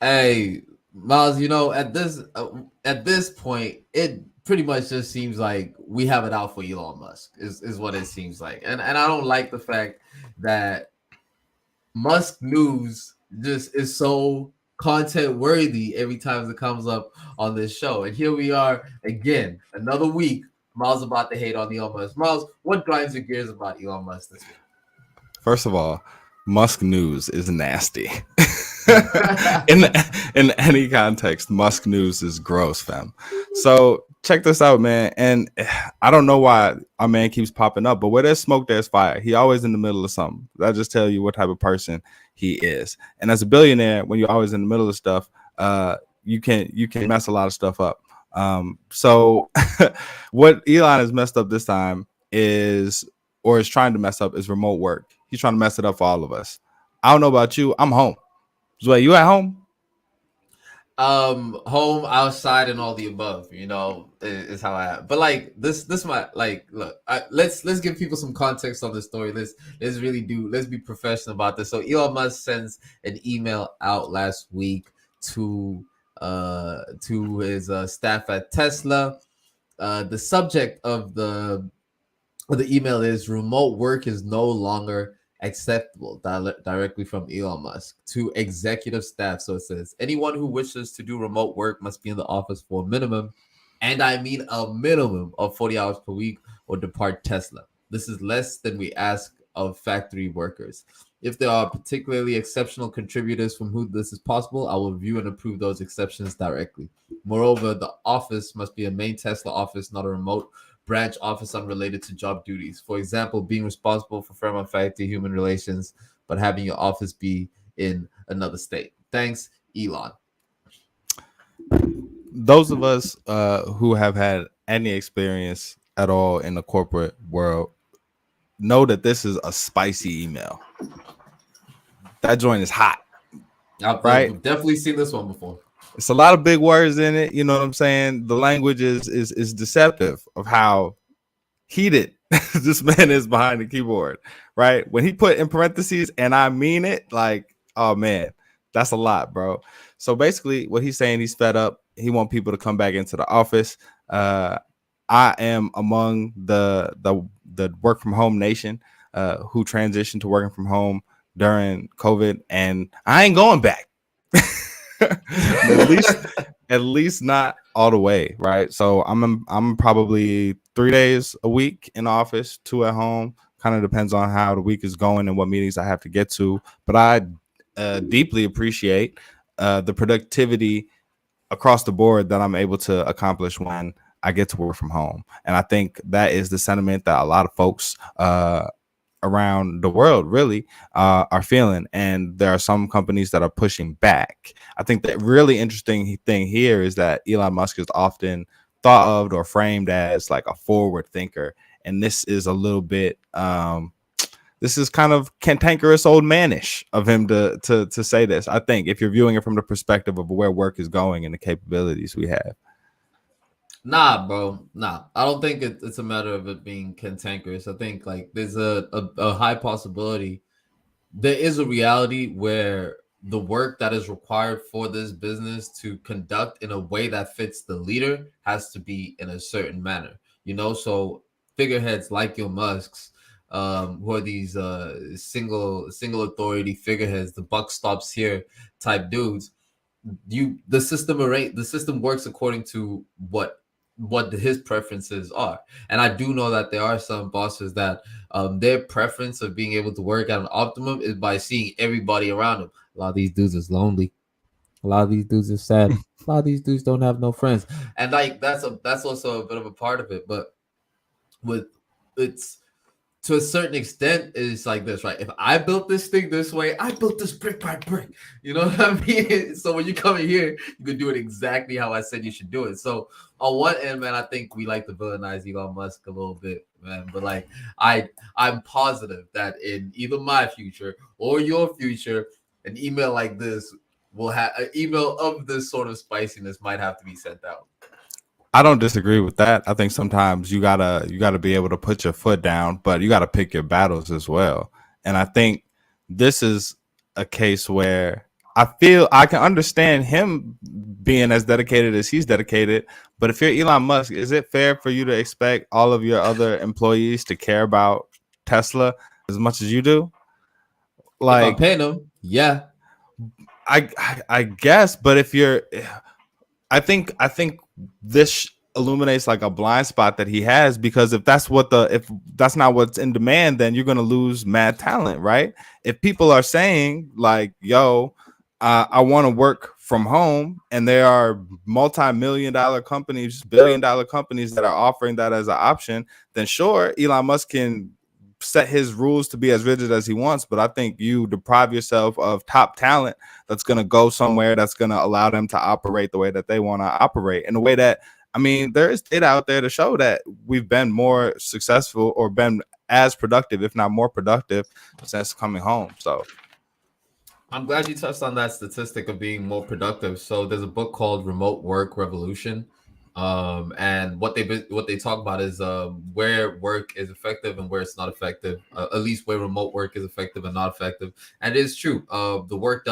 Hey, Miles, at this point, it pretty much just seems like we have it out for Elon Musk. Is what it seems like, and I don't like the fact that Musk news just is so content worthy every time it comes up on this show. And here we are again, another week. Miles about to hate on Elon Musk. Miles, what grinds your gears about Elon Musk this week? First of all, Musk news is nasty. in any context, Musk news is gross, fam. So check this out, man. And I don't know why our man keeps popping up, but where there's smoke, there's fire. He always in the middle of something. That just tell you what type of person he is. And as a billionaire, when you're always in the middle of stuff, you can mess a lot of stuff up. So what Elon has messed up this time is trying to mess up is remote work. He's trying to mess it up for all of us. I don't know about you. I'm home. Zoe, you at home? Home, outside, and all the above. Is how I am. But like this might look. Let's give people some context on this story. Let's be professional about this. So Elon Musk sends an email out last week to his staff at Tesla. The subject of the email is remote work is no longer acceptable, directly from Elon Musk to executive staff. So it says anyone who wishes to do remote work must be in the office for a minimum, and I mean a minimum of 40 hours per week, or depart Tesla. This is less than we ask of factory workers. If there are particularly exceptional contributors from whom this is possible, I will review and approve those exceptions directly. Moreover, the office must be a main Tesla office, not a remote branch office unrelated to job duties. For example, being responsible for firm and faculty human relations, but having your office be in another state. Thanks, Elon. Those of us who have had any experience at all in the corporate world know that this is a spicy email. That joint is hot. I've definitely seen this one before. It's a lot of big words in it. You know what I'm saying? The language is deceptive of how heated this man is behind the keyboard, right? When he put in parentheses, and I mean it, like, oh man, that's a lot, bro. So basically what he's saying, he's fed up. He wants people to come back into the office. I am among the work from home nation who transitioned to working from home during COVID, and I ain't going back. at least not all the way, right? So I'm probably 3 days a week in the office, 2 at home. Kind of depends on how the week is going and what meetings I have to get to. But I deeply appreciate the productivity across the board that I'm able to accomplish when I get to work from home. And I think that is the sentiment that a lot of folks around the world really are feeling, and there are some companies that are pushing back. I think the really interesting thing here is that Elon Musk is often thought of or framed as like a forward thinker, and this is a little bit this is kind of cantankerous old manish of him to say this. I think if you're viewing it from the perspective of where work is going and the capabilities we have. Nah, bro. Nah, I don't think it's a matter of it being cantankerous. I think like there's a high possibility. There is a reality where the work that is required for this business to conduct in a way that fits the leader has to be in a certain manner. So figureheads like your Musks, who are these single authority figureheads, the buck stops here type dudes. The system works according to what his preferences are. And I do know that there are some bosses that their preference of being able to work at an optimum is by seeing everybody around them. A lot of these dudes is lonely. A lot of these dudes are sad. A lot of these dudes don't have no friends, and like that's also a bit of a part of it. But with it's to a certain extent, it's like this, right? If I built this thing this way, I built this brick by brick. You know what I mean? So when you come in here, you can do it exactly how I said you should do it. So on one end, man, I think we like to villainize Elon Musk a little bit, man. But like I'm positive that in either my future or your future, an email like this will have an email of this sort of spiciness might have to be sent out. I don't disagree with that. I think sometimes you gotta be able to put your foot down, but you gotta pick your battles as well. And I think this is a case where I feel I can understand him being as dedicated as he's dedicated. But if you're Elon Musk, is it fair for you to expect all of your other employees to care about Tesla as much as you do? Like, if I'm Like, paying them, yeah. I guess, but if you're, I think this illuminates like a blind spot that he has, because if that's not what's in demand, then you're gonna lose mad talent, right? If people are saying like, "Yo, I want to work from home," and there are multi-million-dollar companies, billion-dollar companies that are offering that as an option, then sure, Elon Musk can set his rules to be as rigid as he wants. But I think you deprive yourself of top talent that's going to go somewhere that's going to allow them to operate the way that they want to operate, in a way that, I mean, there is data out there to show that we've been more successful or been as productive, if not more productive, since coming home. So I'm glad you touched on that statistic of being more productive. So there's a book called Remote Work Revolution. And what they talk about is where work is effective and where it's not effective, at least where remote work is effective and not effective. And it is true. The work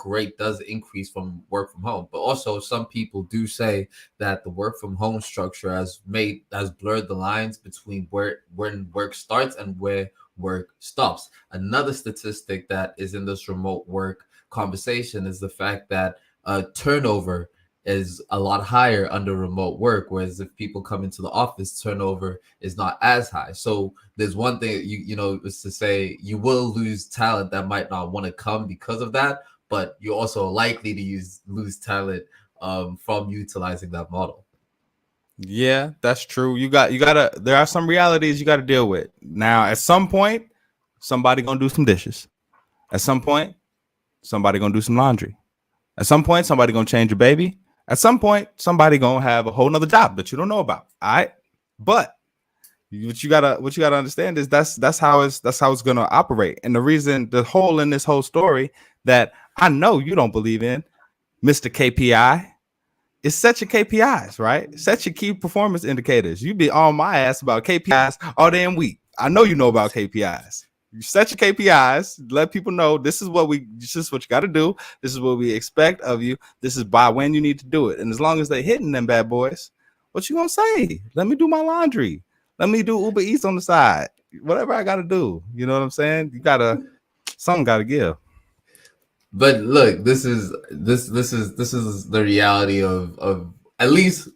rate does increase from work from home, but also some people do say that the work from home structure has blurred the lines between when work starts and where work stops. Another statistic that is in this remote work conversation is the fact that turnover is a lot higher under remote work, whereas if people come into the office, turnover is not as high. So there's one thing you know is to say you will lose talent that might not want to come because of that, but you're also likely to lose talent from utilizing that model. yeah, that's true. You gotta, there are some realities you gotta deal with. Now, at some point, somebody gonna do some dishes. At some point, somebody gonna do some laundry. At some point, somebody gonna change your baby. At some point, somebody gonna have a whole nother job that you don't know about. All right. But what you gotta understand is that's how it's gonna operate. And the reason, the hole in this whole story that I know you don't believe in, Mr. KPI, is set your KPIs, right? Set your key performance indicators. You be on my ass about KPIs all damn week. I know you know about KPIs. You set your KPIs, let people know this is what you got to do. This is what we expect of you. This is by when you need to do it. And as long as they're hitting them bad boys, what you gonna say? Let me do my laundry. Let me do Uber Eats on the side. Whatever I gotta do. You know what I'm saying? Something gotta give. But look, this is the reality of at least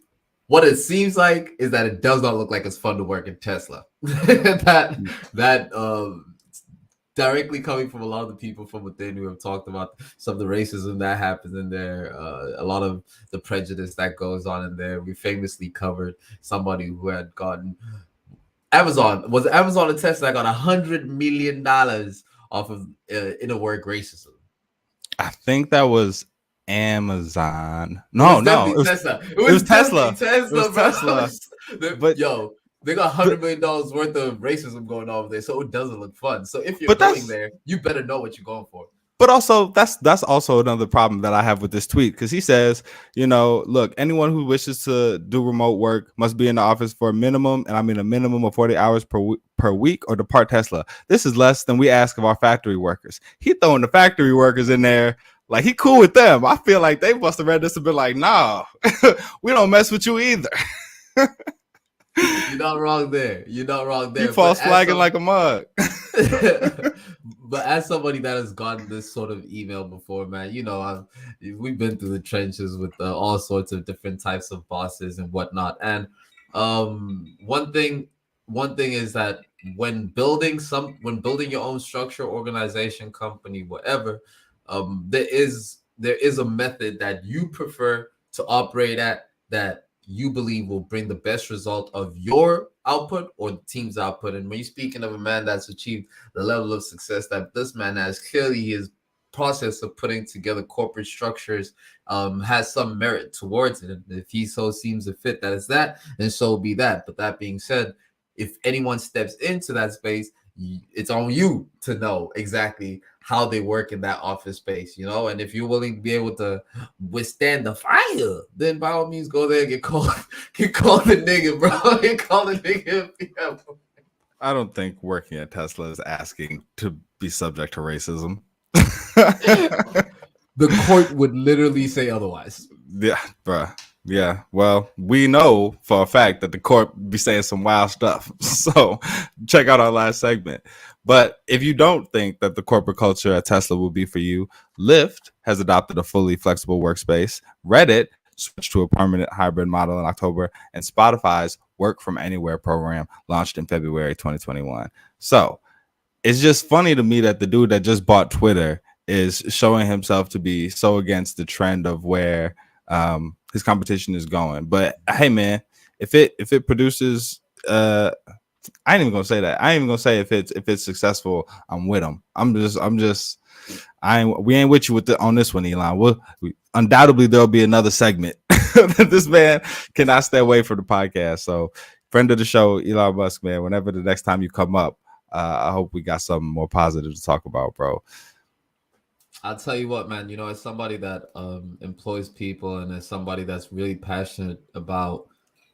what it seems like is that it does not look like it's fun to work in Tesla. that directly coming from a lot of the people from within who have talked about some of the racism that happens in there, a lot of the prejudice that goes on in there. We famously covered somebody who had gotten Amazon and Tesla got $100 million off of inner work racism. I think that was Amazon. No, it was Tesla. It was Tesla. Tesla. But yo, they got $100 million worth of racism going on over there, so it doesn't look fun. So if you're going there, you better know what you're going for. But also, that's also another problem that I have with this tweet, because he says, you know, look, anyone who wishes to do remote work must be in the office for a minimum, and I mean a minimum of 40 hours per week, or depart Tesla. This is less than we ask of our factory workers. He throwing the factory workers in there like he cool with them. I feel like they must have read this and been like, nah, we don't mess with you either. You're not wrong there. You false flagging like a mug. But as somebody that has gotten this sort of email before, man, you know, we've been through the trenches with all sorts of different types of bosses and whatnot. And one thing is that when building your own structure, organization, company, whatever, there is there is a method that you prefer to operate at that you believe will bring the best result of your output or the team's output. And when you're speaking of a man that's achieved the level of success that this man has, clearly his process of putting together corporate structures has some merit towards it. And if he so seems to fit that is that, then so be that. But that being said, if anyone steps into that space, it's on you to know exactly how they work in that office space, you know. And if you're willing to be able to withstand the fire, then by all means go there and get called the nigga, bro. Get called the nigga. I don't think working at Tesla is asking to be subject to racism. The court would literally say otherwise. Yeah, bruh. Yeah, well, we know for a fact that the court be saying some wild stuff. So check out our last segment. But if you don't think that the corporate culture at Tesla will be for you, Lyft has adopted a fully flexible workspace. Reddit switched to a permanent hybrid model in October, and Spotify's Work From Anywhere program launched in February 2021. So it's just funny to me that the dude that just bought Twitter is showing himself to be so against the trend of where his competition is going. But hey, man, if it produces, I ain't even gonna say that. I ain't even gonna say if it's successful, I'm with him. We ain't with you on this one, Elon. Undoubtedly there'll be another segment. This man cannot stay away from the podcast. So, friend of the show, Elon Musk, man. Whenever the next time you come up, I hope we got something more positive to talk about, bro. I'll tell you what, man, you know, as somebody that employs people and as somebody that's really passionate about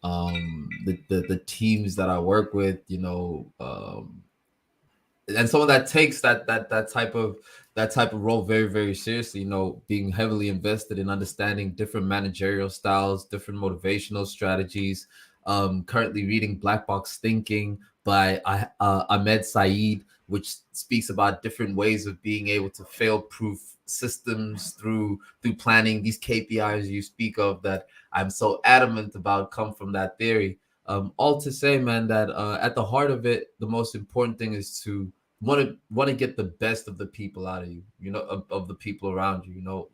the teams that I work with, you know, and someone that takes that type of role very, very seriously, you know, being heavily invested in understanding different managerial styles, different motivational strategies. Currently reading Black Box Thinking by Ahmed Saeed, which speaks about different ways of being able to fail-proof systems through planning. These KPIs you speak of that I'm so adamant about come from that theory. All to say, man, that at the heart of it, the most important thing is to want to get the best of the people out of you, you know, of the people around you, you know,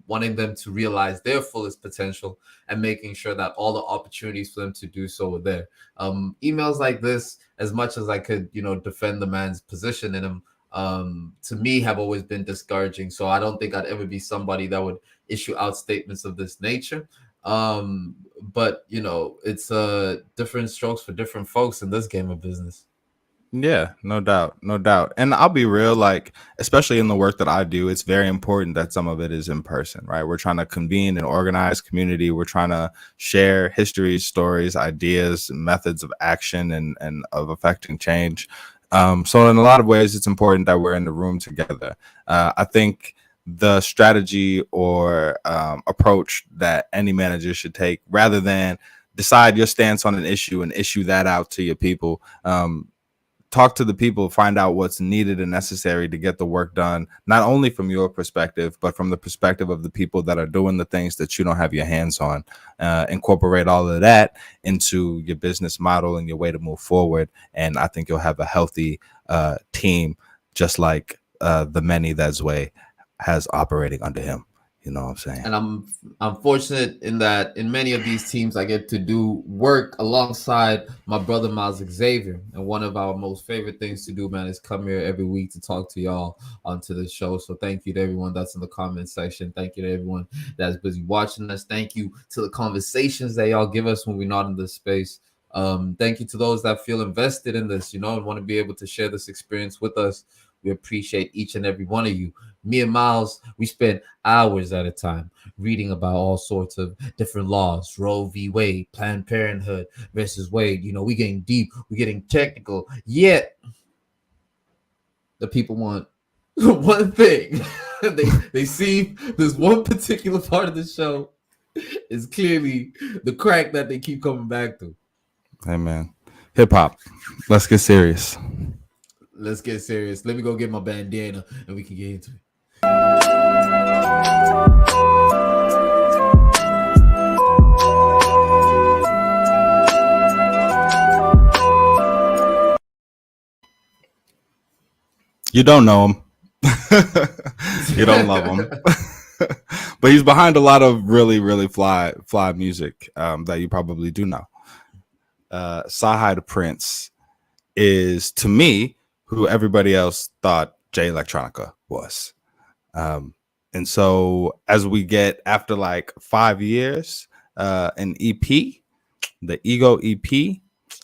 wanting them to realize their fullest potential and making sure that all the opportunities for them to do so are there. Emails like this, as much as I could, you know, defend the man's position in him, to me have always been discouraging. So I don't think I'd ever be somebody that would issue out statements of this nature. But you know, it's different strokes for different folks in this game of business. Yeah, no doubt. And I'll be real, like, especially in the work that I do, it's very important that some of it is in person, right? We're trying to convene an organized community. We're trying to share histories, stories, ideas, methods of action and of affecting change. So in a lot of ways, it's important that we're in the room together. I think the strategy or approach that any manager should take, rather than decide your stance on an issue and issue that out to your people, talk to the people, find out what's needed and necessary to get the work done, not only from your perspective, but from the perspective of the people that are doing the things that you don't have your hands on. Incorporate all of that into your business model and your way to move forward. And I think you'll have a healthy team, just like the many that Zway has operating under him. You know what I'm saying? And I'm fortunate in that in many of these teams I get to do work alongside my brother Miles Xavier. And one of our most favorite things to do, man, is come here every week to talk to y'all onto the show. So thank you to everyone that's in the comment section. Thank you to everyone that's busy watching us. Thank you to the conversations that y'all give us when we're not in this space. Thank you to those that feel invested in this, you know, and want to be able to share this experience with us. We appreciate each and every one of you. Me and Miles, we spend hours at a time reading about all sorts of different laws, Roe v. Wade, Planned Parenthood versus Wade. You know, we getting deep, we getting technical. Yet the people want one thing. they see this one particular part of the show is clearly the crack that they keep coming back to. Hey, man. Hip hop. Let's get serious. Let's get serious. Let me go get my bandana and we can get into it. You don't know him. You don't love him. But he's behind a lot of really, really fly music that you probably do know. CyHi the Prynce is, to me, who everybody else thought Jay Electronica was. And so as we get after like 5 years, an EP, the Ego EP,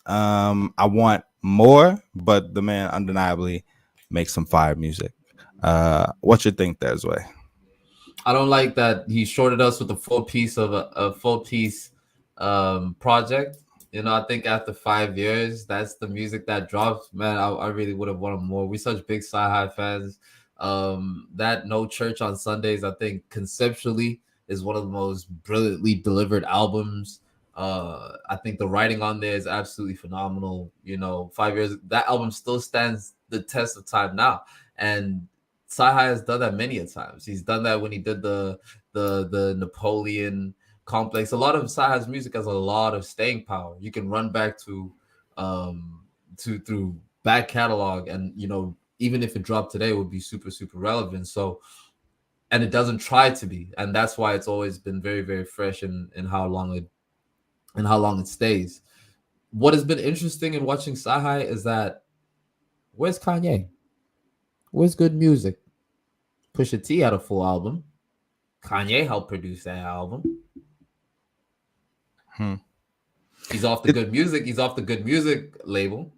I want more, but the man undeniably makes some fire music. What you think there, Zway? I don't like that he shorted us with a full piece of a full piece project. You know, I think after 5 years, that's the music that drops. Man, I really would have wanted more. We're such big CyHi fans. That No Church on Sundays, I think conceptually is one of the most brilliantly delivered albums. I think the writing on there is absolutely phenomenal. You know, 5 years, that album still stands the test of time now. And CyHi has done that many a times. He's done that when he did the Napoleon Complex. A lot of CyHi's music has a lot of staying power. You can run back to through back catalog, and you know, even if it dropped today, it would be super relevant. So, and it doesn't try to be, and that's why it's always been very fresh in how long it stays. What has been interesting in watching CyHi is that where's Kanye? Where's good music? Pusha T had a full album. Kanye helped produce that album. He's off the good music. He's off the good music label.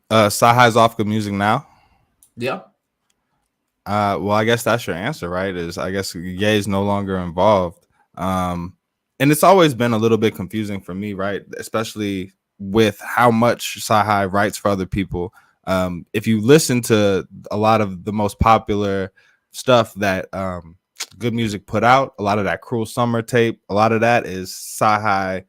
CyHi's off good music now. Yeah. Well, I guess that's your answer, right? Is I guess Ye's no longer involved. And it's always been a little bit confusing for me, right? Especially with how much CyHi writes for other people. If you listen to a lot of the most popular stuff that Good Music put out, a lot of that Cruel Summer tape, a lot of that is CyHi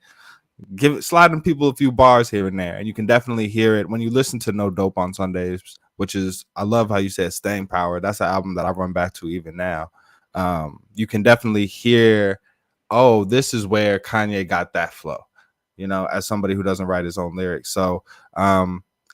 sliding people a few bars here and there, and you can definitely hear it when you listen to No Dope on Sundays, which is, I love how you said staying power. That's an album that I run back to even now. You can definitely hear, oh, this is where Kanye got that flow, you know, as somebody who doesn't write his own lyrics. So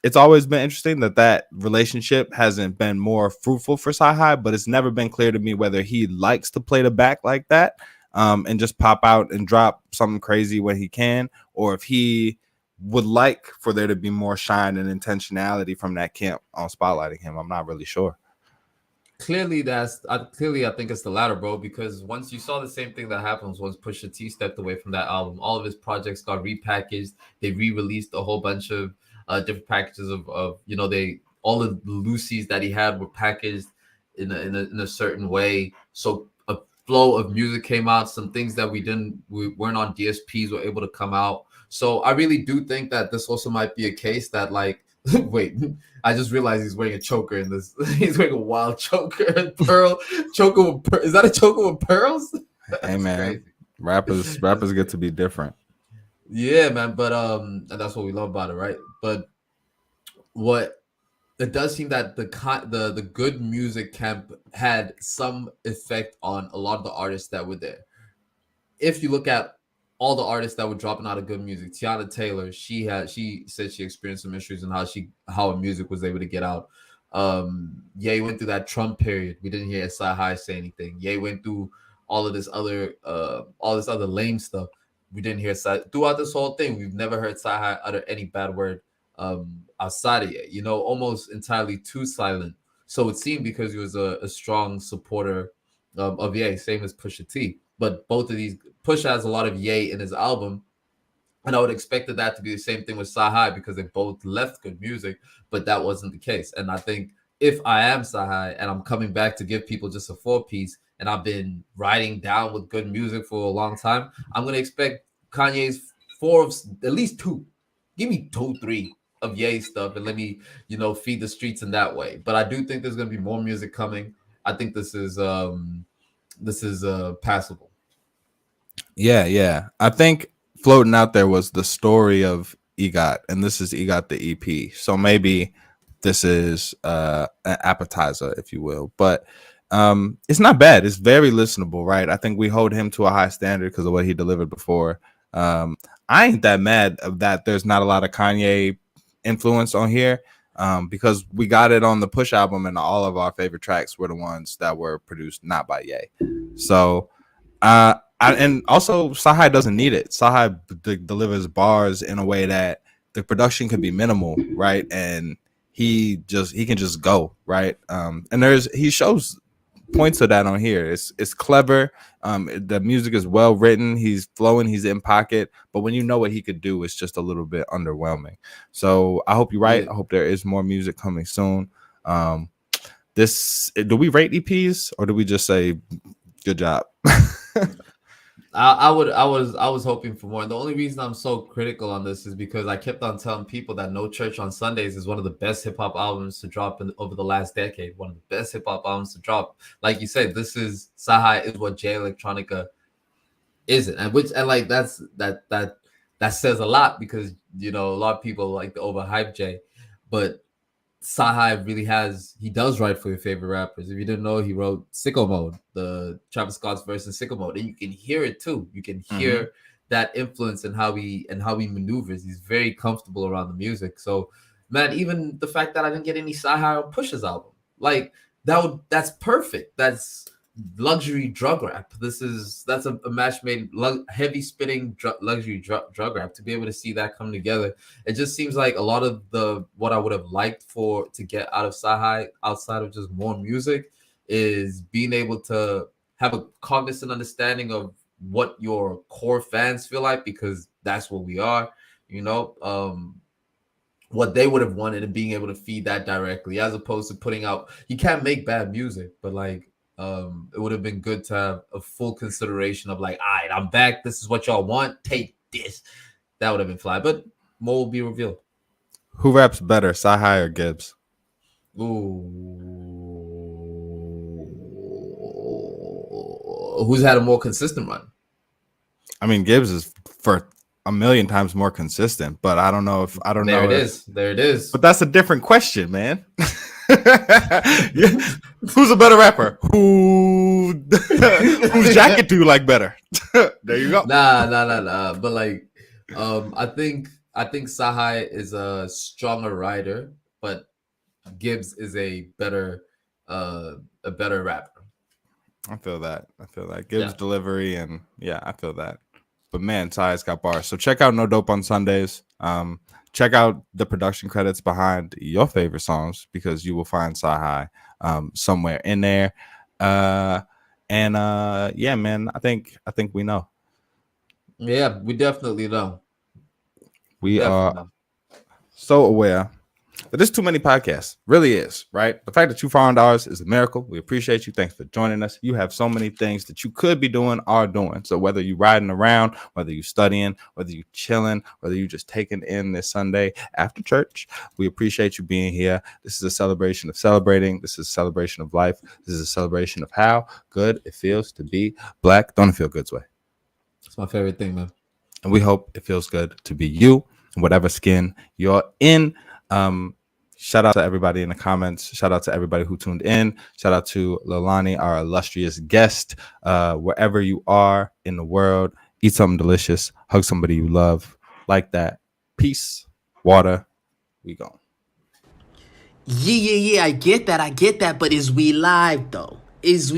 it's always been interesting that relationship hasn't been more fruitful for CyHi, but it's never been clear to me whether he likes to play the back like that and just pop out and drop something crazy when he can, or if he would like for there to be more shine and intentionality from that camp on spotlighting him. I'm not really sure. Clearly, I think it's the latter, bro, because once you saw the same thing that happens once Pusha T stepped away from that album, all of his projects got repackaged. They re-released a whole bunch of different packages of you know, all of the Lucy's that he had were packaged in a certain way. So a flow of music came out. Some things that we weren't on DSPs were able to come out. So I really do think that this also might be a case that, like, wait, I just realized he's wearing a choker in this. He's wearing a wild choker, is that a choker with pearls? Hey man, crazy. rappers get to be different. Yeah, man, but and that's what we love about it, right? But what it does seem that the good music camp had some effect on a lot of the artists that were there. If you look at all the artists that were dropping out of good music, Tiana Taylor, she said she experienced some issues in how her music was able to get out. Ye went through that Trump period. We didn't hear CyHi say anything. Ye went through all this other lame stuff. We didn't hear throughout this whole thing. We've never heard CyHi utter any bad word outside of Ye. You know, almost entirely too silent. So it seemed because he was a strong supporter of Ye, same as Pusha T. But both of these, Pusha has a lot of Ye in his album, and I would expect that to be the same thing with CyHi because they both left good music, but that wasn't the case. And I think if I am CyHi and I'm coming back to give people just a 4-piece, and I've been riding down with good music for a long time, I'm going to expect Kanye's at least 2. Give me 2, 3 of Ye stuff and let me, you know, feed the streets in that way. But I do think there's going to be more music coming. I think this is passable. Yeah. I think floating out there was the story of Egot, and this is Egot the EP. So maybe this is an appetizer, if you will. But it's not bad. It's very listenable, right? I think we hold him to a high standard because of what he delivered before. I ain't that mad of that there's not a lot of Kanye influence on here. because we got it on the Push album, and all of our favorite tracks were the ones that were produced not by Ye. So, and also CyHi doesn't need it. CyHi delivers bars in a way that the production could be minimal, right? And he can just go, right? And he shows points of that on here. It's clever. The music is well written. He's flowing. He's in pocket. But when you know what he could do, it's just a little bit underwhelming. So I hope you're right. Yeah. I hope there is more music coming soon. Do we rate EPs or do we just say good job? I was hoping for more. And the only reason I'm so critical on this is because I kept on telling people that No Church on Sundays is one of the best hip hop albums to drop over the last decade. One of the best hip hop albums to drop. Like you said, this is CyHi is what Jay Electronica isn't, and like that says a lot because a lot of people like to overhype Jay, but CyHi really does write for your favorite rappers. If you didn't know, he wrote Sicko Mode, the Travis Scott's verse in Sicko Mode, and you can hear it too. You can hear that influence and how he maneuvers. He's very comfortable around the music. So, man, even the fact that I didn't get any CyHi on Push's album, like that's perfect. That's luxury drug rap. That's a match made heavy spitting luxury drug rap. To be able to see that come together, it just seems like a lot of what I would have liked to get out of CyHi outside of just more music is being able to have a cognizant understanding of what your core fans feel like, because that's what we are, what they would have wanted, and being able to feed that directly as opposed to putting out. You can't make bad music, but like it would have been good to have a full consideration of like, all right, I'm back. This is what y'all want. Take this. That would have been fly, but more will be revealed. Who raps better, CyHi or Gibbs? Ooh, who's had a more consistent run? I mean, Gibbs is for a million times more consistent, but I don't know. There it is. But that's a different question, man. Who's a better rapper? Whose jacket do you like better? There you go. Nah. But like, I think CyHi is a stronger writer, but Gibbs is a better rapper. I feel that. Gibbs' delivery, and I feel that. But man, CyHi's got bars. So check out No Dope on Sundays. Check out the production credits behind your favorite songs, because you will find CyHi somewhere in there. Man, I think we know. Yeah, we definitely know. We are so aware that there's too many podcasts. Really is, right? The fact that you found ours is a miracle. We appreciate you. Thanks for joining us. You have so many things that you could be doing, are doing. So whether you're riding around, whether you're studying, whether you're chilling, whether you're just taking in this Sunday after church, we appreciate you being here. This is a celebration of celebrating. This is a celebration of life. This is a celebration of how good it feels to be Black. Don't it feel good, Sway? It's my favorite thing, man. And we hope it feels good to be you, whatever skin you're in. Shout out to everybody in the comments. Shout out to everybody who tuned in. Shout out to Lilani, our illustrious guest. Wherever you are in the world, eat something delicious. Hug somebody you love. Like that. Peace. Water. We gone. Yeah, I get that. But is we live though? Is we